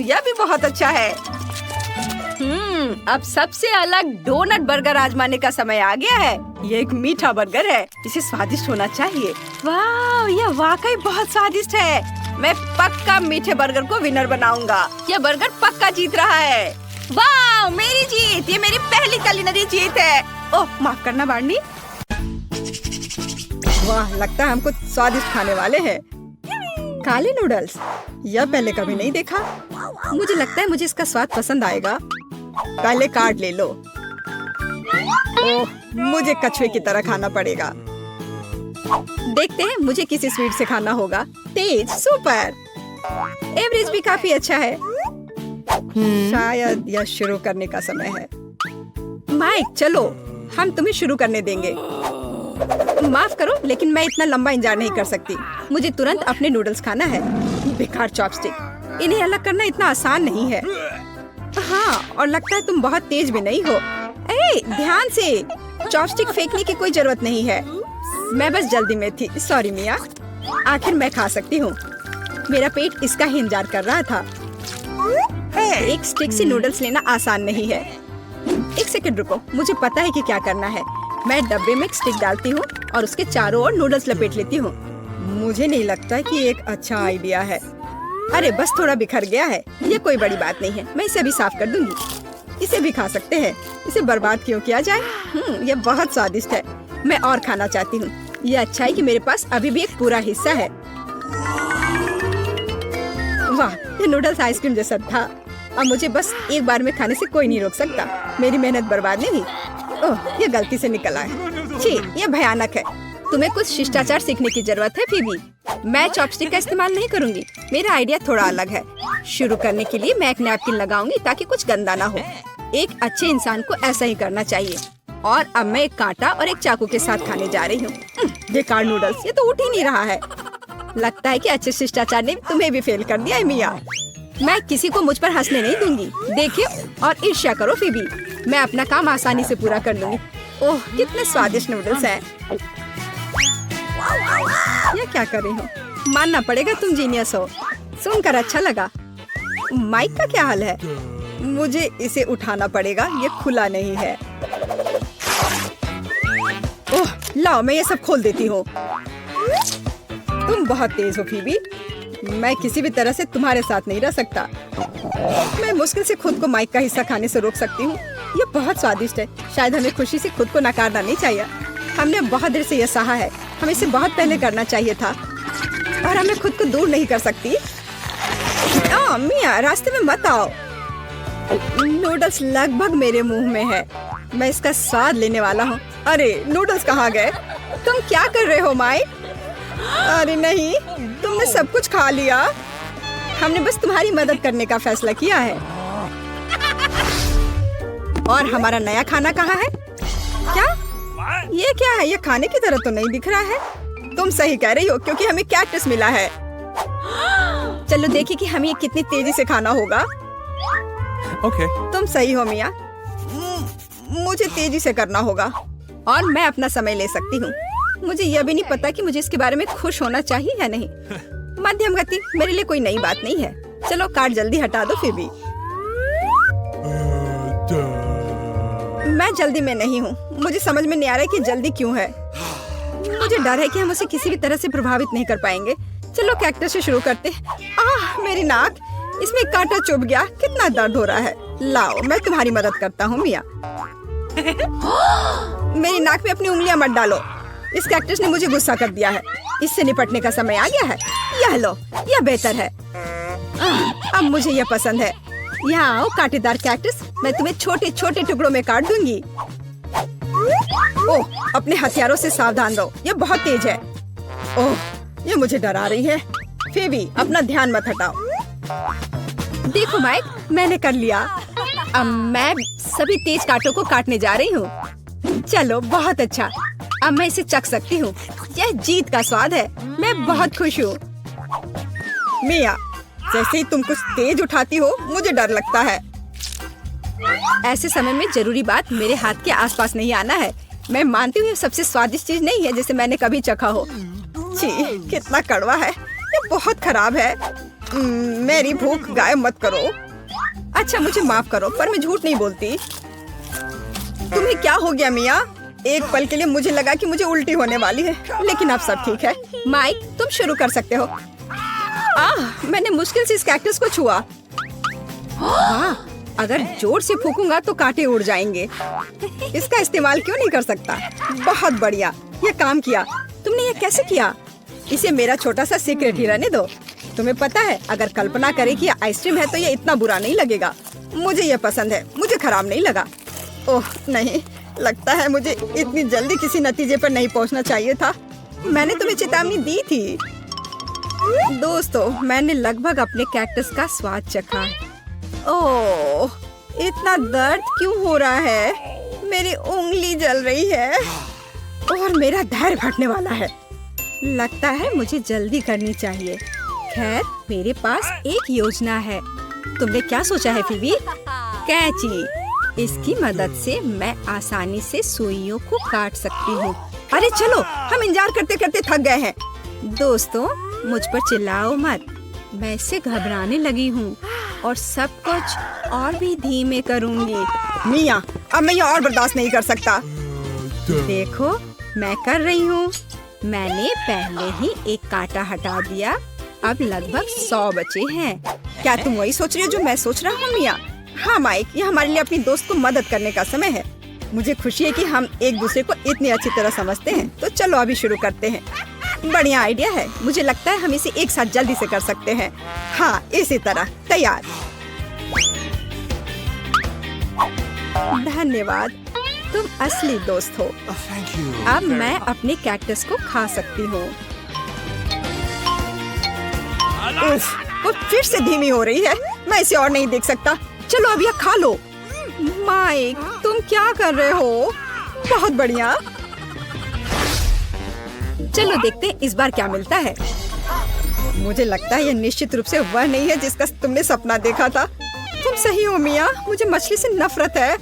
यह भी बहुत अच्छा है। अब सबसे अलग डोनट बर्गर आजमाने का समय आ गया है। ये एक मीठा बर्गर है। इसे स्वादिष्ट होना चाहिए। वाह, यह वाकई बहुत स्वादिष्ट है। मैं पक्का मीठे बर्गर को विनर बनाऊंगा। यह बर्गर पक्का जीत रहा है। वाह, मेरी जीत। ये मेरी पहली कुलिनरी जीत है। ओह, माफ करना बार्नी। वाह, लगता है हम कुछ स्वादिष्ट खाने वाले हैं। काले नूडल्स, यह पहले कभी नहीं देखा। मुझे लगता है मुझे इसका स्वाद पसंद आएगा। पहले कार्ड ले लो। ओह, मुझे कछुए की तरह खाना पड़ेगा। देखते हैं, मुझे किसी स्वीट से खाना होगा। तेज, सुपर। एवरेज भी काफी अच्छा है। शायद यह शुरू करने का समय है। माइक, चलो हम तुम्हें शुरू करने देंगे। माफ करो, लेकिन मैं इतना लंबा इंतजार नहीं कर सकती। मुझे तुरंत अपने नूडल्स खाना है। बेकार चॉपस्टिक, इन्हें अलग करना इतना आसान नहीं है। हाँ, और लगता है तुम बहुत तेज भी नहीं हो। ध्यान से, चॉपस्टिक फेंकने की कोई जरूरत नहीं है। मैं बस जल्दी में थी। सॉरी मिया। आखिर मैं खा सकती हूँ। मेरा पेट इसका ही इंतजार कर रहा था। एक स्टिक से नूडल्स लेना आसान नहीं है। एक सेकंड रुको, मुझे पता है कि क्या करना है। मैं डब्बे में एक स्टिक डालती हूँ और उसके चारों ओर नूडल्स लपेट लेती हूँ। मुझे नहीं लगता कि ये एक अच्छा आइडिया है। अरे बस थोड़ा बिखर गया है। ये कोई बड़ी बात नहीं है। मैं इसे अभी साफ कर दूंगी। इसे भी खा सकते हैं। इसे बर्बाद क्यों किया जाए? ये बहुत स्वादिष्ट है। मैं और खाना चाहती हूँ। ये अच्छा है कि मेरे पास अभी भी एक पूरा हिस्सा है। वाह, ये नूडल्स आइसक्रीम जैसा था। अब मुझे बस एक बार में खाने से कोई नहीं रोक सकता। मेरी मेहनत बर्बाद नहीं हुई। ओह, ये गलती से निकला है। छी, ये भयानक है। तुम्हें कुछ शिष्टाचार सीखने की जरूरत है फीबी। मैं चॉपस्टिक का इस्तेमाल नहीं करूंगी। मेरा आइडिया थोड़ा अलग है। शुरू करने के लिए मैं एक नैपकिन लगाऊंगी ताकि कुछ गंदा ना हो। एक अच्छे इंसान को ऐसा ही करना चाहिए। और अब मैं एक कांटा और एक चाकू के साथ खाने जा रही हूँ। बेकार नूडल्स, ये तो उठ ही नहीं रहा है। लगता है कि अच्छे शिष्टाचार ने तुम्हें भी फेल कर दिया है मिया। मैं किसी को मुझ पर हंसने नहीं दूंगी। देखिए और ईर्ष्या करो फीबी। मैं अपना काम आसानी से पूरा कर लूंगी। ओह, कितने स्वादिष्ट नूडल्स हैं। ये क्या कर रही हो? मानना पड़ेगा तुम जीनियस हो। सुनकर अच्छा लगा। माइक का क्या हाल है? मुझे इसे उठाना पड़ेगा। ये खुला नहीं है। ओह, लाओ मैं ये सब खोल देती हूँ। तुम बहुत तेज हो फीबी। मैं किसी भी तरह से तुम्हारे साथ नहीं रह सकता। मैं मुश्किल से खुद को माइक का हिस्सा खाने से रोक सकती हूँ। ये बहुत स्वादिष्ट है। शायद हमें खुशी से खुद को नकारना नहीं चाहिए। हमने बहुत देर से यह सहा है। हमें इसे बहुत पहले करना चाहिए था और हमें खुद को दूर नहीं कर सकती। मिया, रास्ते में मत आओ। नूडल्स लगभग मेरे मुंह में है। मैं इसका स्वाद लेने वाला हूँ। अरे नूडल्स कहाँ गए? तुम क्या कर रहे हो माइक? अरे नहीं, तुमने सब कुछ खा लिया। हमने बस तुम्हारी मदद करने का फैसला किया है। और हमारा नया खाना कहाँ है? क्या? ये क्या है? ये खाने की तरह तो नहीं दिख रहा है। तुम सही कह रही हो क्योंकि हमें कैक्टस मिला है। चलो देखिए कि हमें ये कितनी तेजी से खाना होगा। Okay. तुम सही हो मिया। मुझे तेजी से करना होगा और मैं अपना समय ले सकती हूँ। मुझे यह भी नहीं पता कि मुझे इसके बारे में खुश होना चाहिए या नहीं। मध्यम गति मेरे लिए कोई नई बात नहीं है। चलो कार्ड जल्दी हटा दो। फिर भी मैं जल्दी में नहीं हूँ। मुझे समझ में नहीं आ रहा है कि जल्दी क्यों है। मुझे डर है कि हम उसे किसी भी तरह से प्रभावित नहीं कर पाएंगे। चलो कैक्टस से शुरू करते। मेरी नाक, इसमें कांटा चुभ गया। कितना दर्द हो रहा है। लाओ मैं तुम्हारी मदद करता हूँ मिया। मेरी नाक में अपनी उंगलियां मत डालो। इस कैक्टस ने मुझे गुस्सा कर दिया है। इससे निपटने का समय आ गया है। यह लो, यह बेहतर है। अब मुझे यह पसंद है। यहाँ आओ कांटेदार कैक्टस, मैं तुम्हें छोटे छोटे टुकड़ों में काट दूंगी। ओह, अपने हथियारों से सावधान रहो, यह बहुत तेज है। ओह, ये मुझे डरा रही है। फेबी, अपना ध्यान मत हटाओ। देखो माइक, मैंने कर लिया। अब मैं सभी तेज कांटों को काटने जा रही हूँ। चलो बहुत अच्छा। अब मैं इसे चख सकती हूँ। यह जीत का स्वाद है। मैं बहुत खुश हूँ। मिया, जैसे ही तुम कुछ तेज उठाती हो मुझे डर लगता है। ऐसे समय में जरूरी बात मेरे हाथ के आसपास नहीं आना है। मैं मानती हूँ ये सबसे स्वादिष्ट चीज नहीं है जिसे मैंने कभी चखा हो। छी, कितना कड़वा है। ये बहुत खराब है। मेरी भूख गायब मत करो। अच्छा मुझे माफ करो, पर मैं झूठ नहीं बोलती। तुम्हें क्या हो गया मिया? एक पल के लिए मुझे लगा कि मुझे उल्टी होने वाली है, लेकिन अब सब ठीक है। माइक, तुम शुरू कर सकते हो। मैंने मुश्किल से इस कैक्टस को छुआ। अगर जोर से फूकूंगा तो कांटे उड़ जाएंगे। इसका इस्तेमाल क्यों नहीं कर सकता? बहुत बढ़िया, ये काम किया। तुमने ये कैसे किया? इसे मेरा छोटा सा सीक्रेट ही रहने दो। तुम्हें पता है, अगर कल्पना करे कि आइसक्रीम है तो ये इतना बुरा नहीं लगेगा। मुझे ये पसंद है। मुझे खराब नहीं लगा। ओह नहीं, लगता है मुझे इतनी जल्दी किसी नतीजे पर नहीं पहुंचना चाहिए था। मैंने तुम्हें चेतावनी दी थी। दोस्तों, मैंने लगभग अपने कैक्टस का स्वाद चखा है। ओह, इतना दर्द क्यों हो रहा है? मेरी उंगली जल रही है और मेरा धैर्य घटने वाला है। लगता है मुझे जल्दी करनी चाहिए। खैर, मेरे पास एक योजना है। तुमने क्या सोचा है फिबी? कैंची। इसकी मदद से मैं आसानी से सुइयों को काट सकती हूँ। अरे चलो, हम इंतजार करते करते थक गए हैं। दोस्तों, मुझ पर चिल्लाओ मत। मैं इससे घबराने लगी हूँ और सब कुछ और भी धीमे करूँगी। मिया, अब मैं ये और बर्दाश्त नहीं कर सकता। देखो, मैं कर रही हूँ। मैंने पहले ही एक कांटा हटा दिया। अब लगभग 100 बचे हैं। क्या तुम वही सोच रही हो जो मैं सोच रहा हूँ मिया? हाँ माइक, ये हमारे लिए अपनी दोस्त को मदद करने का समय है। मुझे खुशी है कि हम एक दूसरे को इतनी अच्छी तरह समझते हैं। तो चलो अभी शुरू करते हैं। बढ़िया आइडिया है। मुझे लगता है हम इसे एक साथ जल्दी से कर सकते हैं। हाँ, इसी तरह। तैयार। धन्यवाद, तुम असली दोस्त हो। अब मैं अपने कैक्टस को खा सकती हूँ। वो फिर से धीमी हो रही है। मैं इसे और नहीं देख सकता। चलो अब यह खा लो। माइक, तुम क्या कर रहे हो? बहुत बढ़िया। चलो देखते हैं इस बार क्या मिलता है। मुझे लगता है यह निश्चित रूप से वह नहीं है जिसका तुमने सपना देखा था। तुम सही हो मिया, मुझे मछली से नफरत है।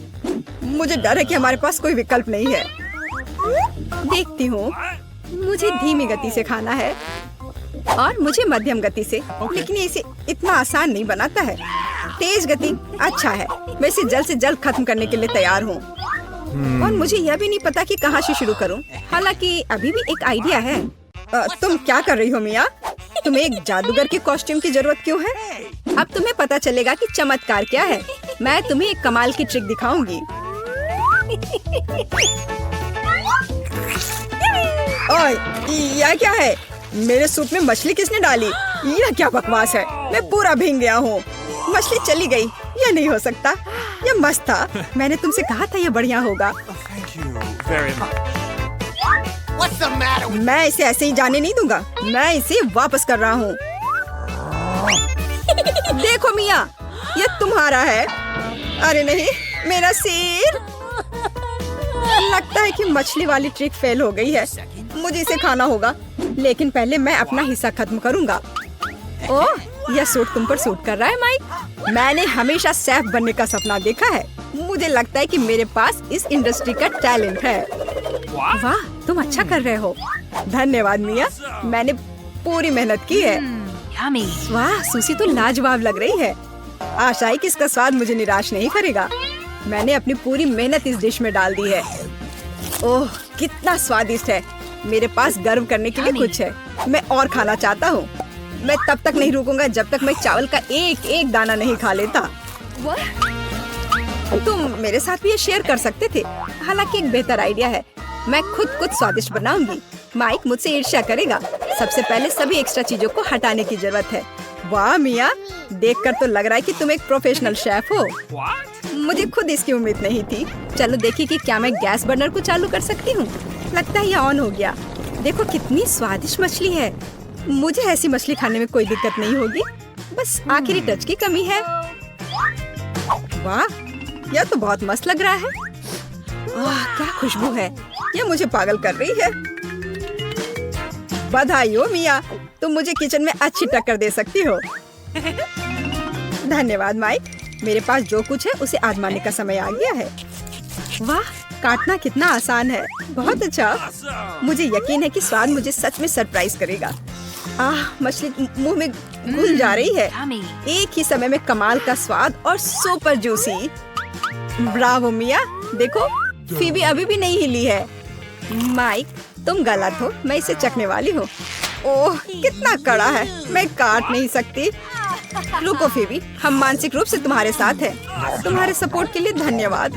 मुझे डर है कि हमारे पास कोई विकल्प नहीं है। देखती हूँ। मुझे धीमी गति से खाना है और मुझे मध्यम गति से, लेकिन ये इसे इतना आसान नहीं बनाता है। तेज गति अच्छा है। मैं इसे जल्द से जल्द खत्म करने के लिए तैयार हूँ। और मुझे यह भी नहीं पता कि कहाँ से शुरू करूँ। हालांकि अभी भी एक आइडिया है। तुम क्या कर रही हो मिया? तुम्हें एक जादूगर के कॉस्ट्यूम की जरूरत क्यों है? अब तुम्हें पता चलेगा कि चमत्कार क्या है। मैं तुम्हें एक कमाल की ट्रिक दिखाऊंगी। ओए, यह क्या है? मेरे सूप में मछली किसने डाली? यह क्या बकवास है? मैं पूरा भीग गया हूँ। मछली चली गई। यह नहीं हो सकता। यह मस्त था। मैंने तुमसे कहा था यह बढ़िया होगा। Thank you very much. मैं इसे ऐसे ही जाने नहीं दूंगा। मैं इसे वापस कर रहा हूँ। देखो मिया, यह तुम्हारा है। अरे नहीं, मेरा सिर। लगता है कि मछली वाली ट्रिक फेल हो गई है। मुझे इसे खाना होगा, लेकिन पहले मैं अपना हिस्सा खत्म करूंगा। ओह, यह सूट तुम पर सूट कर रहा है माइक। मैंने हमेशा शेफ बनने का सपना देखा है। मुझे लगता है कि मेरे पास इस इंडस्ट्री का टैलेंट है। वाह, तुम अच्छा कर रहे हो। धन्यवाद मिया, मैंने पूरी मेहनत की है। वाह, सुशी तो लाजवाब लग रही है। आशा है कि इसका स्वाद मुझे निराश नहीं करेगा। मैंने अपनी पूरी मेहनत इस डिश में डाल दी है। ओह, कितना स्वादिष्ट है। मेरे पास गर्व करने के लिए कुछ है। मैं और खाना चाहता हूँ। मैं तब तक नहीं रुकूंगा जब तक मैं चावल का एक एक दाना नहीं खा लेता। तुम मेरे साथ भी ये शेयर कर सकते थे। हालांकि एक बेहतर आइडिया है। मैं खुद कुछ स्वादिष्ट बनाऊंगी। माइक मुझसे ईर्ष्या करेगा। सबसे पहले सभी एक्स्ट्रा चीजों को हटाने की जरूरत है। वाह मिया, देखकर तो लग रहा है कि तुम एक प्रोफेशनल शेफ हो। मुझे खुद इसकी उम्मीद नहीं थी। चलो देखिए कि क्या मैं गैस बर्नर को चालू कर सकती हूँ। लगता है ये ऑन हो गया। देखो कितनी स्वादिष्ट मछली है। मुझे ऐसी मछली खाने में कोई दिक्कत नहीं होगी। बस आखिरी टच की कमी है। वाह, यह तो बहुत मस्त लग रहा है। वाह, क्या खुशबू है। यह मुझे पागल कर रही है। बधाई हो मिया, तुम मुझे किचन में अच्छी टक्कर दे सकती हो। धन्यवाद माइक। मेरे पास जो कुछ है उसे आजमाने का समय आ गया है। वाह, काटना कितना आसान है। बहुत अच्छा। मुझे यकीन है कि स्वाद मुझे सच में सरप्राइज करेगा। आह, मछली मुंह में घुल जा रही है। एक ही समय में कमाल का स्वाद और सुपर जूसी। ब्रावो मिया, देखो फीबी अभी भी नहीं हिली है। माइक, तुम गलत हो। मैं इसे चखने वाली हूँ। ओह, कितना कड़ा है। मैं काट नहीं सकती। रुको फीबी, हम मानसिक रूप से तुम्हारे साथ हैं। तुम्हारे सपोर्ट के लिए धन्यवाद।